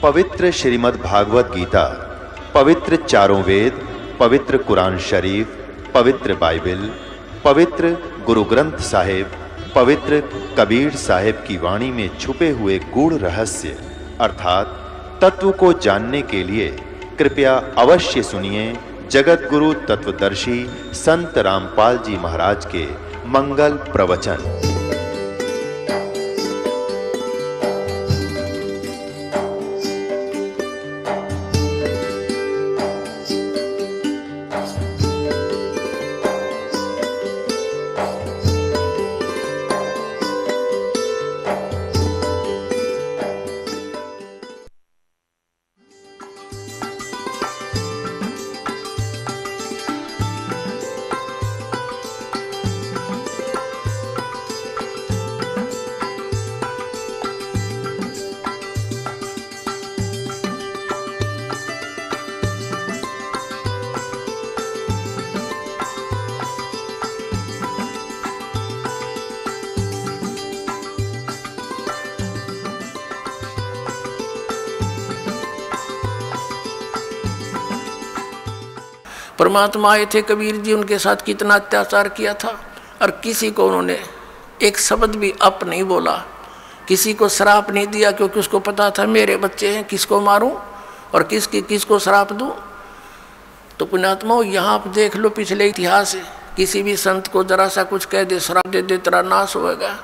पवित्र श्रीमद् भागवत गीता, पवित्र चारों वेद, पवित्र कुरान शरीफ, पवित्र बाइबल, पवित्र गुरु ग्रंथ साहिब, पवित्र कबीर साहिब की वाणी में छुपे हुए गूढ़ रहस्य अर्थात तत्व को जानने के लिए कृपया अवश्य सुनिए जगत गुरु तत्वदर्शी संत रामपाल जी महाराज के मंगल प्रवचन। परमात्मा आए थे कबीर जी, उनके साथ कितना अत्याचार किया था और किसी को उन्होंने एक शब्द भी अप नहीं बोला, किसी को श्राप नहीं दिया, क्योंकि उसको पता था मेरे बच्चे हैं, किसको मारूं और किसको श्राप दूं। तो पुण्यात्माओं, यहाँ आप देख लो पिछले इतिहास से, किसी भी संत को जरा सा कुछ कह दे, श्राप दे दे, तेरा नाश होएगा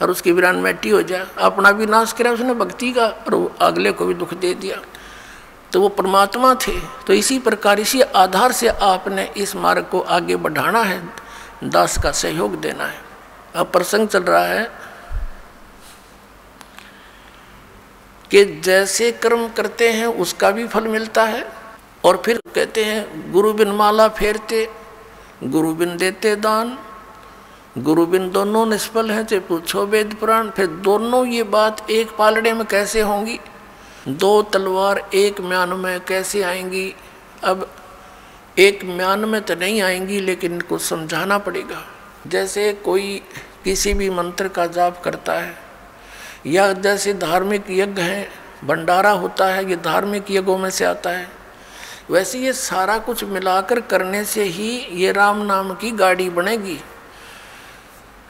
और उसकी वीरान मिट्टी हो जाए, अपना भी नाश किया उसने भक्ति का और अगले को भी दुख दे दिया। तो वो परमात्मा थे। तो इसी प्रकार इसी आधार से आपने इस मार्ग को आगे बढ़ाना है, दास का सहयोग देना है। अब प्रसंग चल रहा है कि जैसे कर्म करते हैं उसका भी फल मिलता है। और फिर कहते हैं गुरु बिन माला फेरते, गुरु बिन देते दान, गुरु बिन दोनों निष्फल हैं, चाहे पूछो वेद पुराण। फिर दोनों ये बात एक पालड़े में कैसे होंगी, दो तलवार एक म्यान में कैसे आएंगी। अब एक म्यान में तो नहीं आएंगी, लेकिन इनको समझाना पड़ेगा। जैसे कोई किसी भी मंत्र का जाप करता है, या जैसे धार्मिक यज्ञ है, भंडारा होता है, ये धार्मिक यज्ञों में से आता है, वैसे ये सारा कुछ मिलाकर करने से ही ये राम नाम की गाड़ी बनेगी।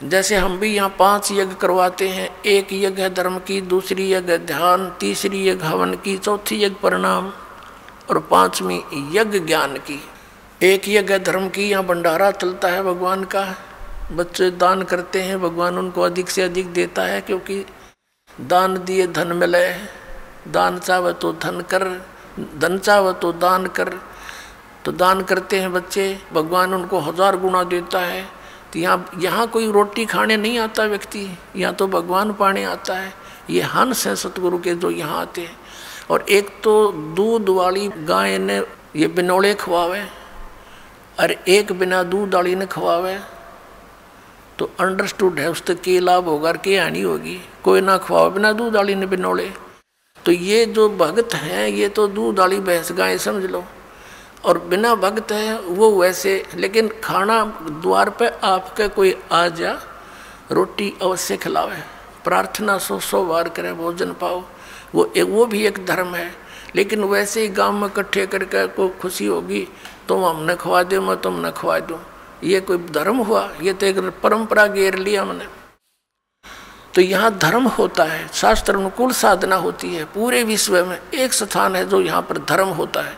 जैसे हम भी यहाँ 5 यज्ञ करवाते हैं, एक यज्ञ है धर्म की, दूसरी यज्ञ ध्यान, तीसरी यज्ञ हवन की, चौथी यज्ञ प्रणाम और 5वीं यज्ञ ज्ञान की। एक यज्ञ धर्म की, यहाँ भंडारा चलता है भगवान का, बच्चे दान करते हैं, भगवान उनको अधिक से अधिक देता है, क्योंकि दान दिए धन मिले, दान चाहे तो धन कर, धन चाहे तो दान कर। तो दान करते हैं बच्चे, भगवान उनको 1000 गुना देता है। तो यहाँ कोई रोटी खाने नहीं आता व्यक्ति, यहाँ तो भगवान पाने आता है। ये हंस हैं सतगुरु के जो यहाँ आते हैं। और एक तो दूध वाली गाय ने ये बिनोले खवावे और एक बिना दूध वाली ने खवावे, तो अंडरस्टूड है उससे के लाभ होगा और के हानि होगी। कोई ना खवावे बिना दूध वाली ने बिनोले। तो ये जो भगत हैं ये तो दूध वाली भैंस गाय समझ लो, और बिना भक्त है वो वैसे। लेकिन खाना द्वार पे आपके कोई आ जा, रोटी अवश्य खिलावे, प्रार्थना 100 बार करे, भोजन पाओ, वो भी एक धर्म है। लेकिन वैसे ही गांव में इकट्ठे करके कोई खुशी होगी, तुम हमने खवा दो, मैं तुमने खवा दूँ, ये कोई धर्म हुआ? ये तो एक परंपरा घेर लिया हमने। तो यहाँ धर्म होता है, शास्त्र अनुकूल साधना होती है। पूरे विश्व में एक स्थान है जो यहाँ पर धर्म होता है,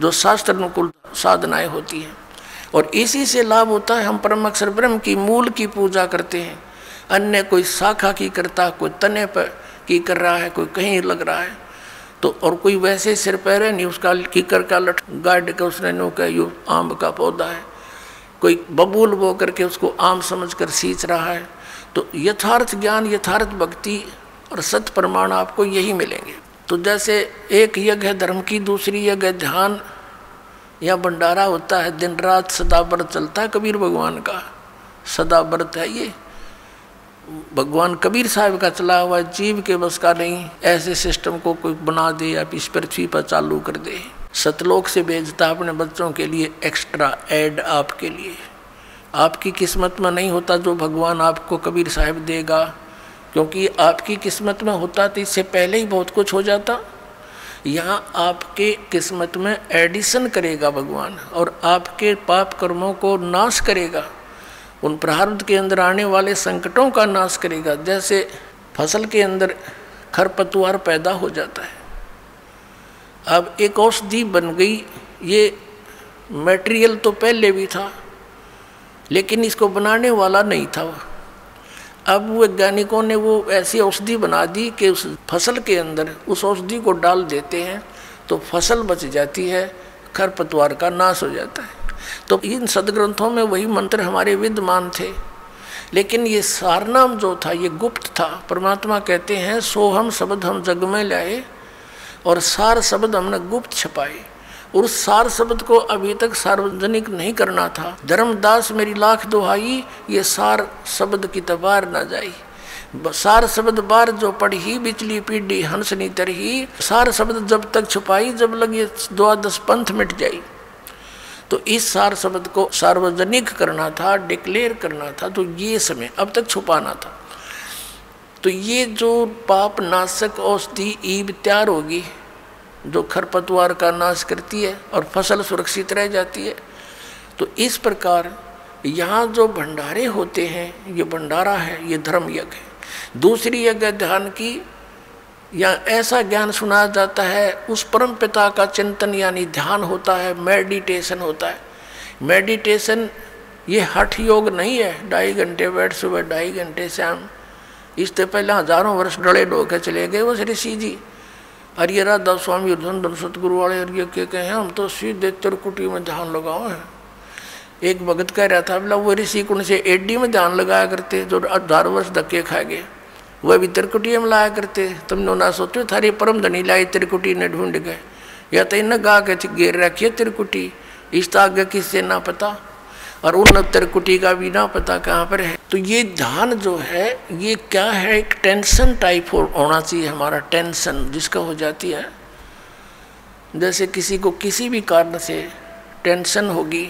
जो शास्त्र अनुकूल साधनाएं होती हैं। और इसी से लाभ होता है। हम परम अक्षर ब्रह्म की मूल की पूजा करते हैं, अन्य कोई शाखा की करता, कोई तने पर की कर रहा है, कोई कहीं लग रहा है। तो और कोई वैसे सिर पैर नहीं, उसका कीकर का लट गाड़ के उसने नो का यू आम का पौधा है, कोई बबूल बो करके उसको आम समझकर सींच रहा है। तो यथार्थ ज्ञान, यथार्थ भक्ति और सत प्रमाण आपको यही मिलेंगे। तो जैसे एक यज्ञ है धर्म की, दूसरी यज्ञ है ध्यान या भंडारा होता है, दिन रात सदा व्रत चलता है कबीर भगवान का, सदा व्रत है ये। भगवान कबीर साहब का चला हुआ, जीव के बस का नहीं। ऐसे सिस्टम को कोई बना दे या इस पृथ्वी पर चालू कर दे। सतलोक से भेजता अपने बच्चों के लिए एक्स्ट्रा ऐड आपके लिए। आपकी किस्मत में नहीं होता जो भगवान आपको कबीर साहब देगा, क्योंकि आपकी किस्मत में होता तो इससे पहले ही बहुत कुछ हो जाता। यहाँ आपके किस्मत में एडिशन करेगा भगवान, और आपके पाप कर्मों को नाश करेगा, उन प्रारब्ध के अंदर आने वाले संकटों का नाश करेगा। जैसे फसल के अंदर खरपतवार पैदा हो जाता है, अब एक औषधि बन गई, ये मटेरियल तो पहले भी था लेकिन इसको बनाने वाला नहीं था। अब वैज्ञानिकों ने वो ऐसी औषधि बना दी कि उस फसल के अंदर उस औषधि को डाल देते हैं तो फसल बच जाती है, खरपतवार का नाश हो जाता है। तो इन सदग्रंथों में वही मंत्र हमारे विद्यमान थे, लेकिन ये सारनाम जो था ये गुप्त था। परमात्मा कहते हैं सोहम शब्द हम जग में लाए और सार शब्द हमने गुप्त छपाए, और उस सार शब्द को अभी तक सार्वजनिक नहीं करना था। धर्मदास मेरी लाख दुहाई, ये सार शब्द की तबार ना जाई। सार शब्द बार जो पढ़ी बिचली पीढ़ी हंसनी तरही, सार शब्द जब तक छुपाई जब लगे द्वादश पंथ मिट जाई। तो इस सार शब्द को सार्वजनिक करना था, डिक्लेयर करना था, तो ये समय अब तक छुपाना था। तो ये जो पाप नाशक औषधि ईब तैयार होगी जो खरपतवार का नाश करती है और फसल सुरक्षित रह जाती है। तो इस प्रकार यहाँ जो भंडारे होते हैं, ये भंडारा है, ये धर्म यज्ञ है। दूसरी यज्ञ ध्यान की, या ऐसा ज्ञान सुनाया जाता है, उस परम पिता का चिंतन यानी ध्यान होता है, मेडिटेशन होता है। मेडिटेशन ये हठ योग नहीं है, 2.5 घंटे बैठ सुबह 2.5 घंटे शाम। इससे पहले हजारों वर्ष डड़े ढोके चले गए वो ऋषि जी। और ये राधा स्वामी धन सतगुरु वाले और ये क्या कहे, हम तो सीधे त्रिकुटी में ध्यान लगाओ है। एक भगत कह रहा था, बोला वो ऋषि कुंड से एडी में ध्यान लगाया करते जो 1000 वर्ष धक्के खा गए, वह भी त्रिकुटी में लाया करते। तुमने ना सोचो थारी परम धनी लाई त्रिकुटी ने ढूंढ गए, या तो इन्हें गा के घेर रखिए त्रिकुटी, इस आगे किससे ना पता, और उन त्रिकुटी का भी ना पता कहाँ पर है। तो ये ध्यान जो है ये क्या है, एक टेंशन टाइप होना चाहिए हमारा, टेंशन जिसका हो जाती है। जैसे किसी को किसी भी कारण से टेंशन होगी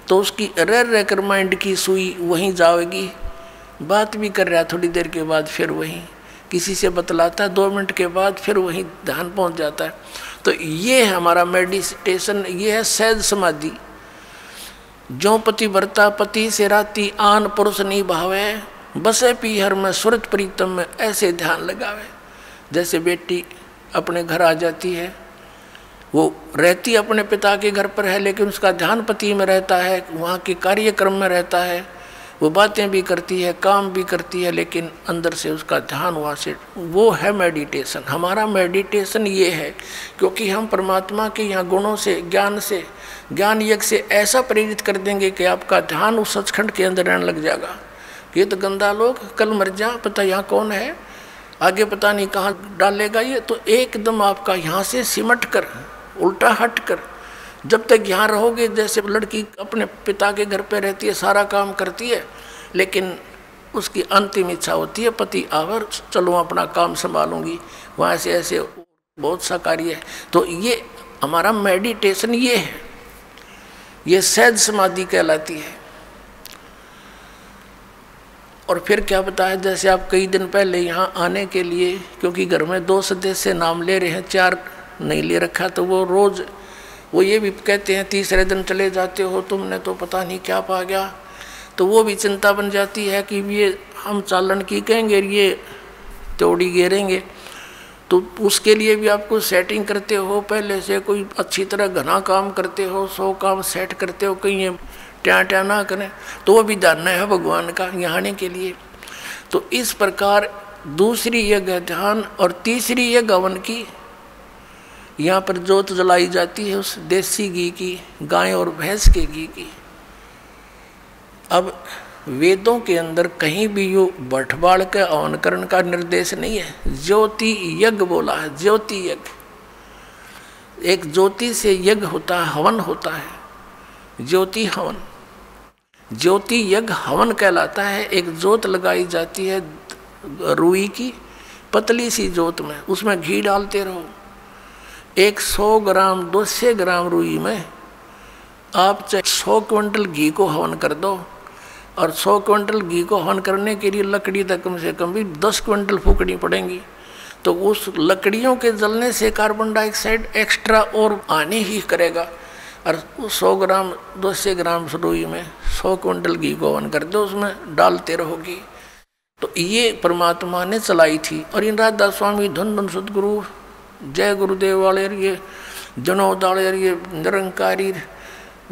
तो उसकी रह कर माइंड की सुई वहीं जाएगी, बात भी कर रहा है, थोड़ी देर के बाद फिर वहीं किसी से बतलाता है, 2 मिनट के बाद फिर वहीं ध्यान पहुंच जाता है। तो ये है हमारा मेडिटेशन, ये है सहज समाधि। जो पति वर्ता पति से राती आन पुरुष नहीं भावे, बसे पीहर में सुरत प्रीतम में ऐसे ध्यान लगावे। जैसे बेटी अपने घर आ जाती है, वो रहती अपने पिता के घर पर है लेकिन उसका ध्यान पति में रहता है, वहाँ के कार्यक्रम में रहता है, वो बातें भी करती है, काम भी करती है, लेकिन अंदर से उसका ध्यान वहाँ से, वो है मेडिटेशन। हमारा मेडिटेशन ये है, क्योंकि हम परमात्मा के यहाँ गुणों से ज्ञान यज्ञ से ऐसा प्रेरित कर देंगे कि आपका ध्यान उस सचखंड के अंदर रहने लग जाएगा। ये तो गंदा लोग कल मर जा, पता यहाँ कौन है, आगे पता नहीं कहाँ डालेगा ये, तो एकदम आपका यहाँ से सिमट कर उल्टा हट कर जब तक यहाँ रहोगे, जैसे लड़की अपने पिता के घर पे रहती है, सारा काम करती है, लेकिन उसकी अंतिम इच्छा होती है पति आवर चलो अपना काम संभालूंगी, वहाँ से ऐसे बहुत सा कार्य है। तो ये हमारा मेडिटेशन ये है, ये सहज समाधि कहलाती है। और फिर क्या बताया, जैसे आप कई दिन पहले यहाँ आने के लिए, क्योंकि घर में 2 सदस्य नाम ले रहे हैं, 4 नहीं ले रखा, तो वो रोज़ वो ये भी कहते हैं 3रे दिन चले जाते हो, तुमने तो पता नहीं क्या पा गया। तो वो भी चिंता बन जाती है कि ये हम चालन की कहेंगे, ये त्योड़ी घेरेंगे। तो उसके लिए भी आपको सेटिंग करते हो, पहले से कोई अच्छी तरह घना काम करते हो, 100 काम सेट करते हो, कहीं ये ट्या ना करें। तो वो भी ध्यान है भगवान का यहाँ आने के लिए। तो इस प्रकार दूसरी यज्ञ ध्यान, और तीसरी यज्ञ हवन की। यहाँ पर जोत जलाई जाती है उस देसी घी की, गाय और भैंस के घी की। अब वेदों के अंदर कहीं भी यो बठबाड़ के हवनकरण का निर्देश नहीं है, ज्योति यज्ञ बोला है, ज्योति यज्ञ। एक ज्योति से यज्ञ होता है, हवन होता है, ज्योति हवन। ज्योति यज्ञ हवन कहलाता है। एक जोत लगाई जाती है रुई की, पतली सी जोत में, उसमें घी डालते रहो। 100 ग्राम 200 ग्राम रुई में आप चाहे 100 क्विंटल घी को हवन कर दो, और 100 क्विंटल घी को हवन करने के लिए लकड़ी तक कम से कम भी 10 क्विंटल फूकनी पड़ेंगी। तो उस लकड़ियों के जलने से कार्बन डाइऑक्साइड एक्स्ट्रा और आने ही करेगा। और 100 ग्राम 200 ग्राम रुई में 100 क्विंटल घी को हवन कर दो, उसमें डालते रहोगी। तो ये परमात्मा ने चलाई थी। और इन राधा स्वामी, धन धन सदगुरु, जय गुरुदेव वाले, ये जनोद वाले, ये निरंकारी,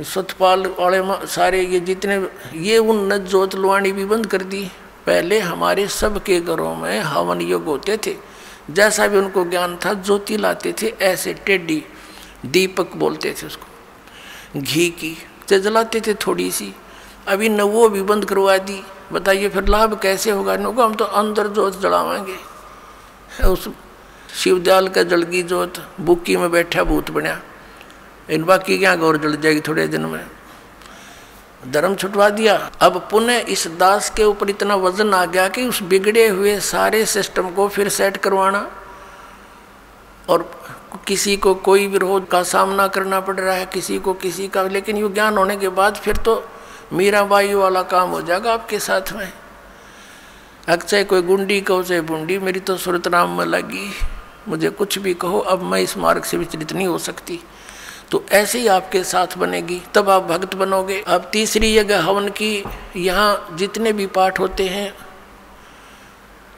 सतपाल वाले, सारे ये जितने, ये उन जोत लुआनी भी बंद कर दी। पहले हमारे सबके घरों में हवन योग होते थे, जैसा भी उनको ज्ञान था ज्योति लाते थे, ऐसे टेढ़ी दीपक बोलते थे उसको, घी की जलाते थे थोड़ी सी। अभी न वो भी बंद करवा दी। बताइए फिर लाभ कैसे होगा? इनको हम तो अंदर जोत जलावाएंगे। उस शिवदयाल का जलगी जोत, बुक्की में बैठा भूत बना, इन बाकी क्या गौर जल जाएगी थोड़े दिन में। धर्म छुटवा दिया। अब पुनः इस दास के ऊपर इतना वजन आ गया कि उस बिगड़े हुए सारे सिस्टम को फिर सेट करवाना, और किसी को कोई विरोध का सामना करना पड़ रहा है, किसी को किसी का। लेकिन ये ज्ञान होने के बाद फिर तो मीराबाई वाला काम हो जाएगा आपके साथ में। चाहे कोई गुंडी कहो चाहे बुंडी, मेरी तो सूरत राम में लगी, मुझे कुछ भी कहो, अब मैं इस मार्ग से विचलित नहीं हो सकती। तो ऐसे ही आपके साथ बनेगी, तब आप भक्त बनोगे। अब तीसरी जगह हवन की, यहाँ जितने भी पाठ होते हैं,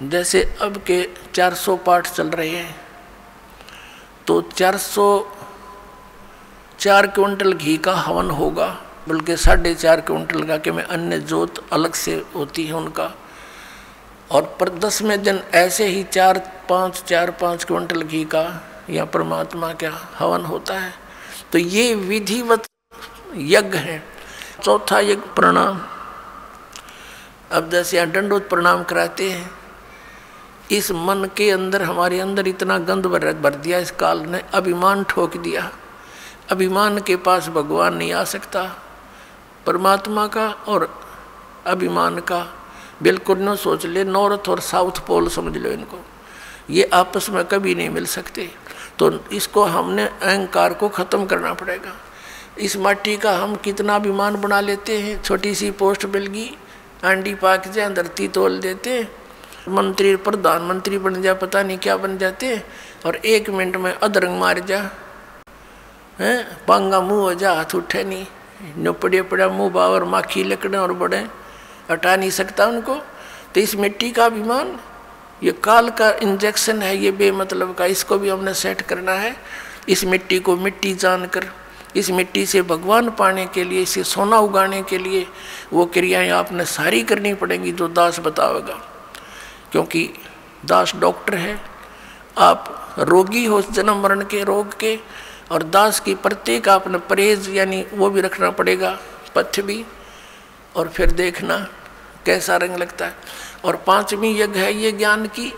जैसे अब के 400 पाठ चल रहे हैं, तो 404 क्विंटल घी का हवन होगा, बल्कि 4.5 क्विंटल का, कि मैं अन्य जोत अलग से होती है उनका। और पर 10वें दिन ऐसे ही 4-5 क्विंटल घी का या परमात्मा का हवन होता है। तो ये विधिवत यज्ञ है। चौथा यज्ञ प्रणाम। अब जैसे यहाँ दंडोत प्रणाम कराते हैं, इस मन के अंदर, हमारे अंदर इतना गंद भर दिया इस काल ने, अभिमान ठोक दिया। अभिमान के पास भगवान नहीं आ सकता। परमात्मा का और अभिमान का बिल्कुल न सोच ले, नॉर्थ और साउथ पोल समझ लो इनको, ये आपस में कभी नहीं मिल सकते। तो इसको हमने अहंकार को ख़त्म करना पड़ेगा। इस माटी का हम कितना अभिमान बना लेते हैं। छोटी सी पोस्ट मिल गई, आंडी पाक जाए, धरती तोल देते, मंत्री प्रधानमंत्री बन जा, पता नहीं क्या बन जाते, और 1 मिनट में अधरंग मार जा, हैं, पांगा मुँह हो जा, हाथ उठे नहीं, न पड़े पड़ा मुँह बावर, माखी लकड़े और बड़े, हटा नहीं सकता उनको। तो इस मिट्टी का अभिमान, ये काल का इंजेक्शन है, ये बेमतलब का, इसको भी हमने सेट करना है। इस मिट्टी को मिट्टी जानकर, इस मिट्टी से भगवान पाने के लिए, इसे सोना उगाने के लिए वो क्रियाएं आपने सारी करनी पड़ेंगी जो दास बतावेगा। क्योंकि दास डॉक्टर है, आप रोगी हो जन्म मरण के रोग के, और दास की प्रत्येक आपने परहेज यानी वो भी रखना पड़ेगा, पथ्य भी, और फिर देखना कैसा रंग लगता है। और 5वीं यज्ञ है ये ज्ञान की।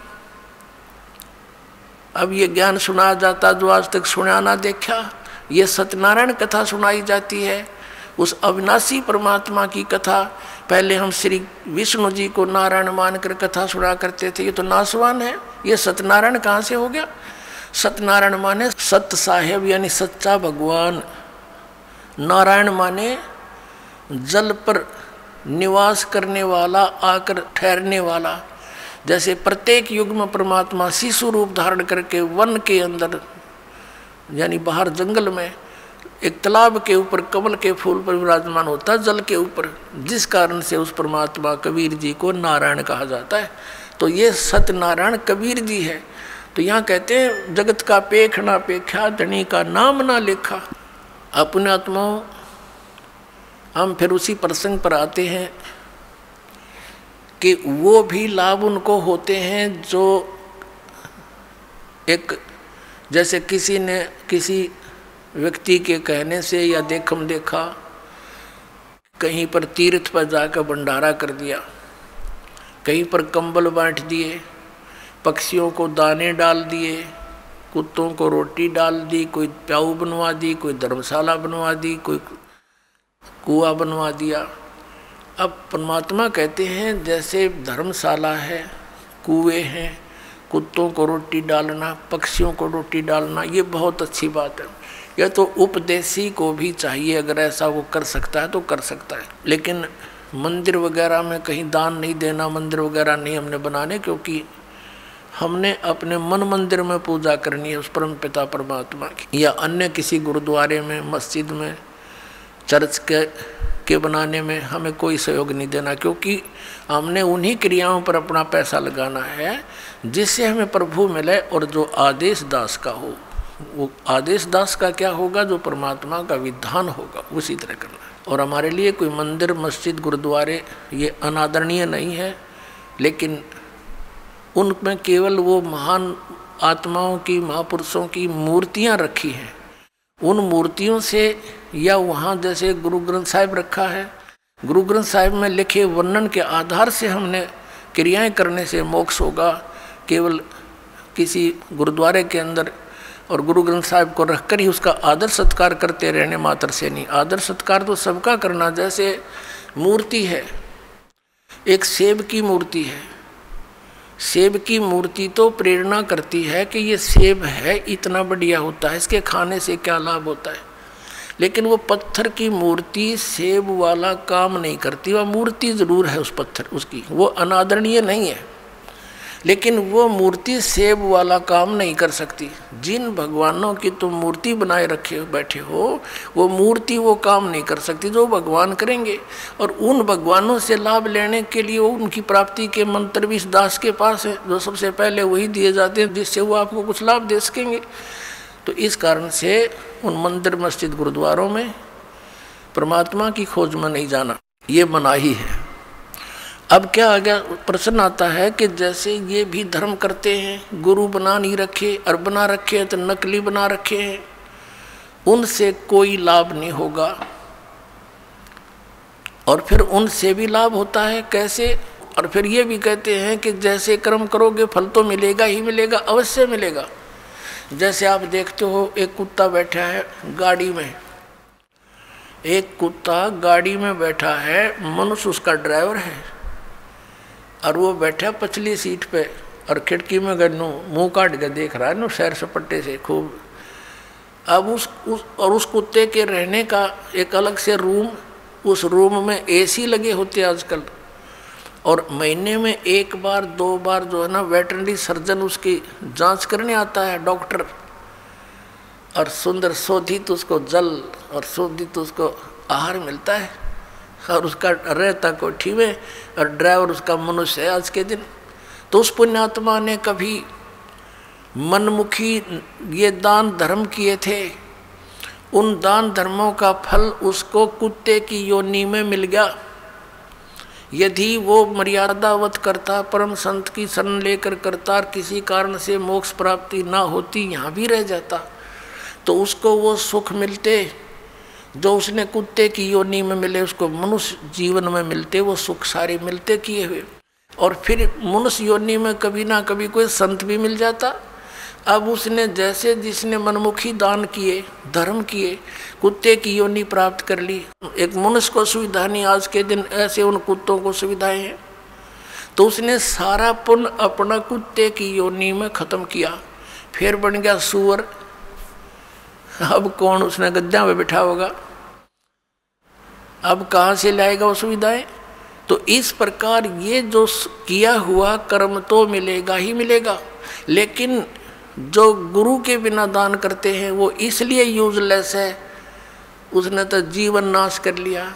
अब ये ज्ञान सुनाया जाता जो आज तक सुना ना देखा, ये सत्यनारायण कथा सुनाई जाती है, उस अविनाशी परमात्मा की कथा। पहले हम श्री विष्णु जी को नारायण मानकर कथा सुना करते थे, ये तो नासवान है, ये सत्यनारायण कहाँ से हो गया? सत्यनारायण माने सत्य साहेब यानी सच्चा भगवान, नारायण माने जल पर निवास करने वाला, आकर ठहरने वाला। जैसे प्रत्येक युग में परमात्मा शिशु रूप धारण करके वन के अंदर यानी बाहर जंगल में एक तालाब के ऊपर कमल के फूल पर विराजमान होता है, जल के ऊपर, जिस कारण से उस परमात्मा कबीर जी को नारायण कहा जाता है। तो ये सत्यनारायण कबीर जी है। तो यहाँ कहते हैं जगत का पेख ना पेखा, धनी का नाम ना लेखा। अपने आत्माओं, हम फिर उसी प्रसंग पर आते हैं कि वो भी लाभ उनको होते हैं जो एक, जैसे किसी ने किसी व्यक्ति के कहने से या देखम देखा कहीं पर तीर्थ पर जाकर भंडारा कर दिया, कहीं पर कंबल बांट दिए, पक्षियों को दाने डाल दिए, कुत्तों को रोटी डाल दी, कोई प्याऊ बनवा दी, कोई धर्मशाला बनवा दी, कोई कुआं बनवा दिया। अब परमात्मा कहते हैं जैसे धर्मशाला है, कुएं हैं, कुत्तों को रोटी डालना, पक्षियों को रोटी डालना, ये बहुत अच्छी बात है। यह तो उपदेशी को भी चाहिए, अगर ऐसा वो कर सकता है तो कर सकता है। लेकिन मंदिर वगैरह में कहीं दान नहीं देना, मंदिर वगैरह नहीं हमने बनाने, क्योंकि हमने अपने मन मंदिर में पूजा करनी है उस परम पिता परमात्मा की, या अन्य किसी गुरुद्वारे में, मस्जिद में, चर्च के बनाने में हमें कोई सहयोग नहीं देना, क्योंकि हमने उन्हीं क्रियाओं पर अपना पैसा लगाना है जिससे हमें प्रभु मिले। और जो आदेश दास का हो, वो आदेश दास का क्या होगा, जो परमात्मा का विधान होगा उसी तरह करना है। और हमारे लिए कोई मंदिर, मस्जिद, गुरुद्वारे ये अनादरणीय नहीं है, लेकिन उनमें केवल वो महान आत्माओं की, महापुरुषों की मूर्तियां रखी हैं। उन मूर्तियों से, या वहाँ जैसे गुरु ग्रंथ साहिब रखा है, गुरु ग्रंथ साहिब में लिखे वर्णन के आधार से हमने क्रियाएं करने से मोक्ष होगा। केवल किसी गुरुद्वारे के अंदर और गुरु ग्रंथ साहिब को रखकर ही उसका आदर सत्कार करते रहने मात्र से नहीं। आदर सत्कार तो सबका करना। जैसे मूर्ति है, एक सेब की मूर्ति है, सेब की मूर्ति तो प्रेरणा करती है कि ये सेब है, इतना बढ़िया होता है, इसके खाने से क्या लाभ होता है। लेकिन वो पत्थर की मूर्ति सेब वाला काम नहीं करती। वह मूर्ति ज़रूर है उस पत्थर, उसकी वो अनादरणीय नहीं है, लेकिन वो मूर्ति सेब वाला काम नहीं कर सकती। जिन भगवानों की तुम मूर्ति बनाए रखे बैठे हो, वो मूर्ति वो काम नहीं कर सकती जो भगवान करेंगे। और उन भगवानों से लाभ लेने के लिए उनकी प्राप्ति के मंत्र भी इस दास के पास है, जो सबसे पहले वही दिए जाते हैं जिससे वो आपको कुछ लाभ दे सकेंगे। तो इस कारण से उन मंदिर, मस्जिद, गुरुद्वारों में परमात्मा की खोज में नहीं जाना, ये मनाही है। अब क्या आ गया, प्रश्न आता है कि जैसे ये भी धर्म करते हैं, गुरु बना नहीं रखे, और बना रखे हैं तो नकली बना रखे हैं, उनसे कोई लाभ नहीं होगा। और फिर उनसे भी लाभ होता है, कैसे? और फिर ये भी कहते हैं कि जैसे कर्म करोगे फल तो मिलेगा ही मिलेगा, अवश्य मिलेगा। जैसे आप देखते हो, एक कुत्ता बैठा है गाड़ी में, एक कुत्ता गाड़ी में बैठा है, मनुष्य उसका ड्राइवर है, और वो बैठा पछली सीट पे, और खिड़की में गन्नू मुँह काट के देख रहा है नो सैर सपट्टे से खूब। अब उस कुत्ते के रहने का एक अलग से रूम, उस रूम में एसी लगे होते हैं आजकल, और महीने में 1 बार 2 बार जो है ना वेटरनरी सर्जन उसकी जांच करने आता है, डॉक्टर, और सुंदर शोधित उसको जल और शोधित उसको आहार मिलता है, और उसका रहता कोठी में, और ड्राइवर उसका मनुष्य है आज के दिन। तो उस पुण्यात्मा ने कभी मनमुखी ये दान धर्म किए थे, उन दान धर्मों का फल उसको कुत्ते की योनि में मिल गया। यदि वो मर्यादावत करता, परम संत की शरण लेकर करता, और किसी कारण से मोक्ष प्राप्ति ना होती, यहाँ भी रह जाता, तो उसको वो सुख मिलते जो उसने कुत्ते की योनि में मिले, उसको मनुष्य जीवन में मिलते, वो सुख सारे मिलते किए हुए। और फिर मनुष्य योनि में कभी ना कभी कोई संत भी मिल जाता। अब उसने जैसे जिसने मनमुखी दान किए, धर्म किए, कुत्ते की योनि प्राप्त कर ली। एक मनुष्य को सुविधा नहीं आज के दिन, ऐसे उन कुत्तों को सुविधाएं हैं, तो उसने सारा पुण्य अपना कुत्ते की योनि में खत्म किया, फिर बन गया सुअर। अब कौन उसने गद्दा में बैठा होगा, अब कहाँ से लाएगा वो सुविधाएं? तो इस प्रकार ये जो किया हुआ कर्म तो मिलेगा ही मिलेगा, लेकिन जो गुरु के बिना दान करते हैं वो इसलिए यूजलेस है, उसने तो जीवन नाश कर लिया।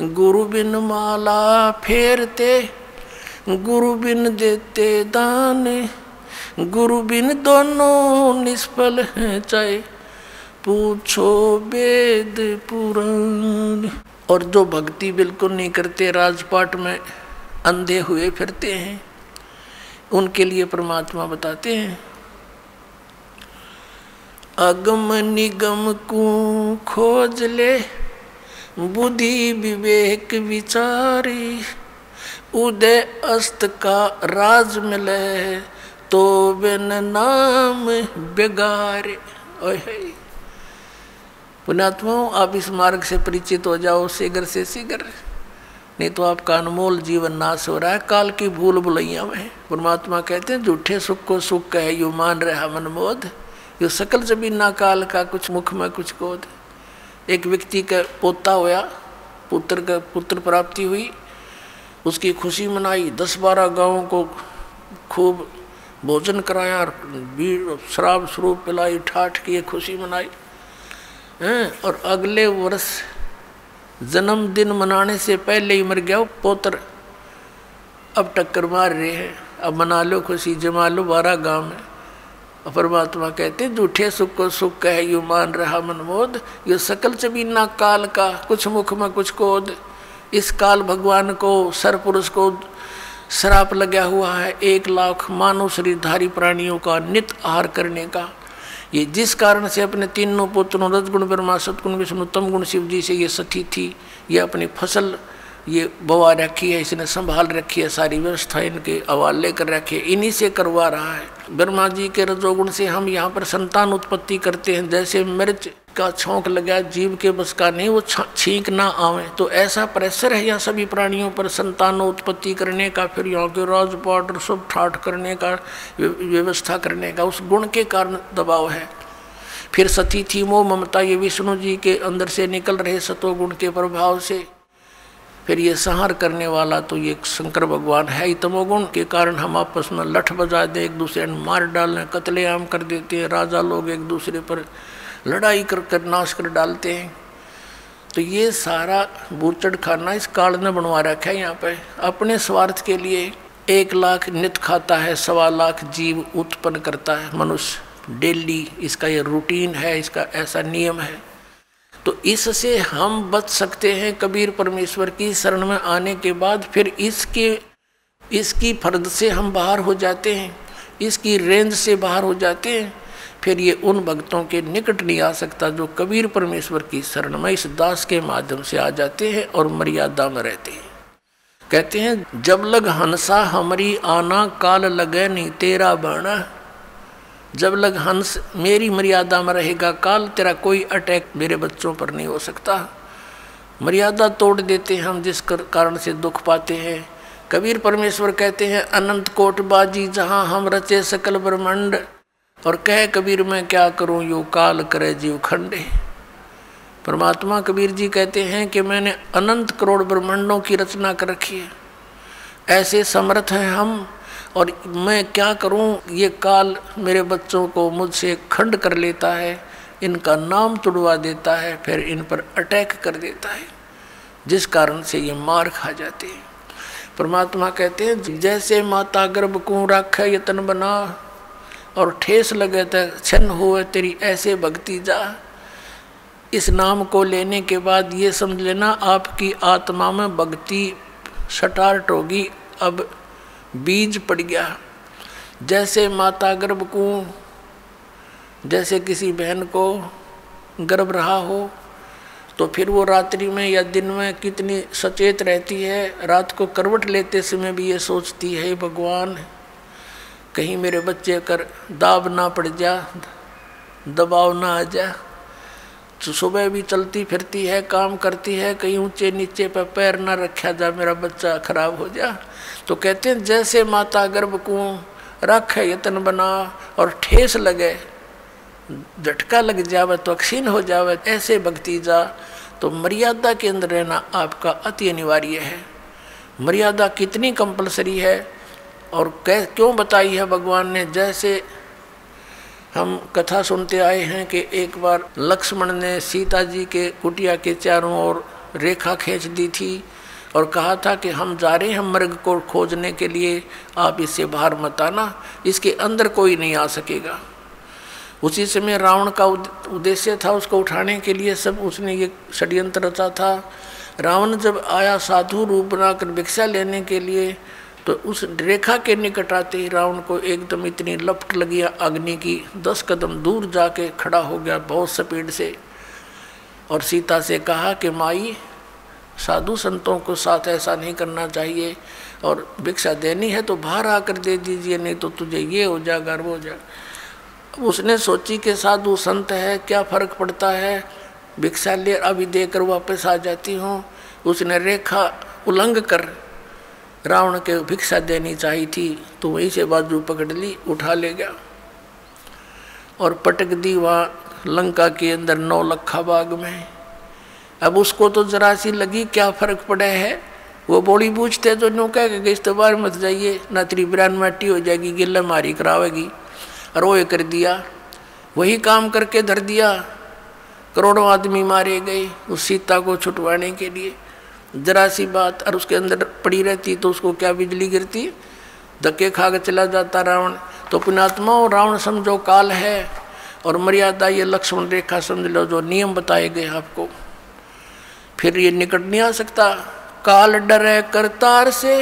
गुरु बिन माला फेरते, गुरु बिन देते दान, गुरु बिन दोनों निष्फल हैं, चाहे पूछो वेद पुराण। और जो भक्ति बिल्कुल नहीं करते, राजपाट में अंधे हुए फिरते हैं, उनके लिए परमात्मा बताते हैं, अगम निगम को खोज ले, बुद्धि विवेक विचारी, उदय अस्त का राज मिले, तो बिन नाम बेगारे। पुण्यात्माओं, आप इस मार्ग से परिचित हो जाओ शीघ्र से शीघ्र, नहीं तो आपका अनमोल जीवन नाश हो रहा है काल की भूल भुलैया में। परमात्मा कहते हैं, झूठे सुख को सुख कहे यू मान रहा मनमोद, यो सकल जमीना काल का कुछ मुख में कुछ कोद। एक व्यक्ति का पोता होया, पुत्र प्राप्ति हुई, उसकी खुशी मनाई, 10-12 गाँवों को खूब भोजन कराया और शराब स्वरूप पिलाई, ठाठ की खुशी मनाई हैं। और अगले वर्ष जन्मदिन मनाने से पहले ही मर गया वो पोत्र। अब टक्कर मार रहे हैं, अब मना लो खुशी, जमा लो 12 गाँव में। और परमात्मा कहते झूठे सुख को सुख कह यू मान रहा मनमोद, यो सकल चबीना काल का कुछ मुख में कुछ कोद। इस काल भगवान को, सरपुरुष को श्राप लगा हुआ है 1 लाख मानव शरीरधारी प्राणियों का नित आहार करने का। ये जिस कारण से अपने तीनों पुत्रों रजगुण ब्रह्मा, सतगुण विष्णु, तमगुण शिव जी से ये सती थी, ये अपनी फसल ये बवा रखी है, इसने संभाल रखी है, सारी व्यवस्था इनके हवाले कर रखी है, इन्हीं से करवा रहा है। ब्रह्मा जी के रजोगुण से हम यहाँ पर संतान उत्पत्ति करते हैं। जैसे मिर्च का छौंक लगा, जीव के बस का नहीं, वो छींक ना आवे, तो ऐसा प्रेशर है यहाँ सभी प्राणियों पर संतान उत्पत्ति करने का, फिर यहाँ के राजपाट और सब ठाठ करने का, व्यवस्था करने का, उस गुण के कारण दबाव है। फिर सती थी मोह ममता, ये विष्णु जी के अंदर से निकल रहे सतोगुण के प्रभाव से। फिर ये संहार करने वाला तो ये शंकर भगवान है ही। तमोगुण के कारण हम आपस में लठ बजा दे, एक दूसरे ने मार डालने, कत्लेआम कर देते हैं, राजा लोग एक दूसरे पर लड़ाई कर नाश कर डालते हैं। तो ये सारा बूचड़ खाना इस काल ने बनवा रखा है यहाँ पे अपने स्वार्थ के लिए। 1 लाख नित खाता है, 1.25 लाख जीव उत्पन्न करता है मनुष्य डेली, इसका ये रूटीन है, इसका ऐसा नियम है। तो इससे हम बच सकते हैं कबीर परमेश्वर की शरण में आने के बाद। फिर इसकी फर्द से हम बाहर हो जाते हैं, इसकी रेंज से बाहर हो जाते हैं। फिर ये उन भक्तों के निकट नहीं आ सकता जो कबीर परमेश्वर की शरण में इस दास के माध्यम से आ जाते हैं और मर्यादा में रहते हैं। कहते हैं जब लग हंसा हमारी आना, काल लगे नहीं तेरा बाणा। जब लग हंस मेरी मर्यादा में रहेगा काल, तेरा कोई अटैक मेरे बच्चों पर नहीं हो सकता। मर्यादा तोड़ देते हैं हम, जिस कारण से दुख पाते हैं। कबीर परमेश्वर कहते हैं अनंत कोट बाजी जहाँ हम रचे सकल ब्रह्मांड, और कह कबीर मैं क्या करूँ यो काल करे जीव खंडे। परमात्मा कबीर जी कहते हैं कि मैंने अनंत करोड़ ब्रह्मांडों की रचना कर रखी है, ऐसे समर्थ हैं हम, और मैं क्या करूं, ये काल मेरे बच्चों को मुझसे खंड कर लेता है, इनका नाम तुड़वा देता है, फिर इन पर अटैक कर देता है, जिस कारण से ये मार खा जाते हैं। परमात्मा कहते हैं जैसे माता गर्भ को राखे यतन बना, और ठेस लगे तो छन्न हुए तेरी ऐसे भक्ति जा। इस नाम को लेने के बाद ये समझ लेना आपकी आत्मा में भक्ति स्टार्ट होगी, अब बीज पड़ गया। जैसे माता गर्भ को, जैसे किसी बहन को गर्भ रहा हो तो फिर वो रात्रि में या दिन में कितनी सचेत रहती है। रात को करवट लेते समय भी ये सोचती है भगवान कहीं मेरे बच्चे कर दाब ना पड़ जा, दबाव ना आ जा। तो सुबह भी चलती फिरती है, काम करती है, कहीं ऊंचे नीचे पे पैर ना रखा जा, मेरा बच्चा खराब हो जा। तो कहते हैं जैसे माता गर्भ को रख यतन बना और ठेस लगे, झटका लग जावे तो अक्षीण हो जावे, ऐसे भक्ति जा। तो मर्यादा के अंदर रहना आपका अति अनिवार्य है। मर्यादा कितनी कंपलसरी है और क्यों बताई है भगवान ने। जैसे हम कथा सुनते आए हैं कि एक बार लक्ष्मण ने सीता जी के कुटिया के चारों ओर रेखा खींच दी थी और कहा था कि हम जा रहे हैं मृग को खोजने के लिए, आप इससे बाहर मत आना, इसके अंदर कोई नहीं आ सकेगा। उसी समय रावण का उद्देश्य था उसको उठाने के लिए, सब उसने ये षड्यंत्र रचा था। रावण जब आया साधु रूप बनाकर भिक्षा लेने के लिए, तो उस रेखा के निकट आते ही रावण को एकदम इतनी लपट लगी अग्नि की, 10 कदम दूर जाके खड़ा हो गया बहुत स्पीड से, और सीता से कहा कि माई साधु संतों को साथ ऐसा नहीं करना चाहिए, और भिक्षा देनी है तो बाहर आकर दे दीजिए, नहीं तो तुझे ये हो जाएगा वो हो जाएगा। उसने सोची कि साधु संत है, क्या फर्क पड़ता है, भिक्षा ले अभी देकर वापस आ जाती हूँ। उसने रेखा उल्लंघ कर रावण के भिक्षा देनी चाहिए थी, तो वहीं से बाजू पकड़ ली, उठा ले गया और पटक दी वहाँ लंका के अंदर 9 लखा बाग में। अब उसको तो जरा सी लगी क्या फर्क पड़ा है, वो बोली पूछते तो नो कह के इस तो बाहर मत जाइए, ना तेरी बिरान माटी हो जाएगी, गिल्ला मारी करावेगी। और वो ये कर दिया, वही काम करके धर दिया। करोड़ों आदमी मारे गए उस सीता को छुटवाने के लिए। जरा सी बात और उसके अंदर पड़ी रहती तो उसको क्या बिजली गिरती, धक्के खा के चला जाता रावण। तो पुण्यात्माओं, रावण समझो काल है, और मर्यादा ये लक्ष्मण रेखा समझ लो, जो नियम बताए गए आपको, फिर ये निकट नहीं आ सकता। काल डरे करतार से,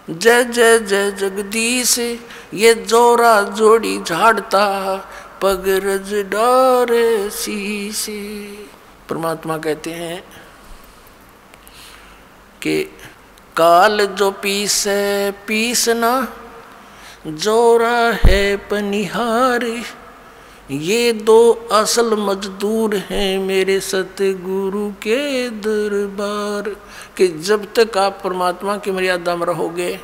जय जय जय जगदीश, ये जोरा जोड़ी झाड़ता, पग रज डारे शीश। परमात्मा कहते हैं कि काल जो पीसे पीसना, जोरा है पनिहार, ये दो असल मजदूर हैं मेरे सतगुरु के दरबार। कि जब तक आप परमात्मा की मर्यादा में रहोगे,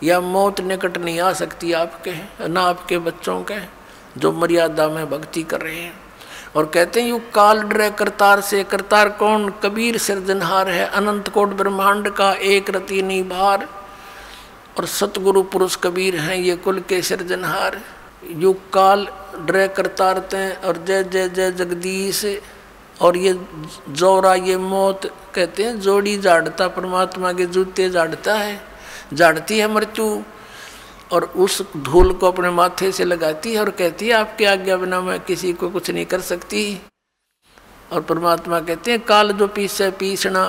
या मौत निकट नहीं आ सकती आपके, ना आपके बच्चों के जो मर्यादा में भक्ति कर रहे हैं। और कहते हैं यू काल डरे करतार से। करतार कौन? कबीर सिरजनहार है, अनंत कोट ब्रह्मांड का एक रति नहीं भार। और सतगुरु पुरुष कबीर हैं ये कुल के सिरजनहार। यू काल डरे करतारते हैं, और जय जय जय जगदीश। और ये जोरा, ये मौत कहते हैं जोड़ी झाड़ता, परमात्मा के जूते झाड़ता है, झाड़ती है मृत्यु, और उस धूल को अपने माथे से लगाती है और कहती है आपके आज्ञा बिना मैं किसी को कुछ नहीं कर सकती। और परमात्मा कहते हैं काल जो पीसे पीसना,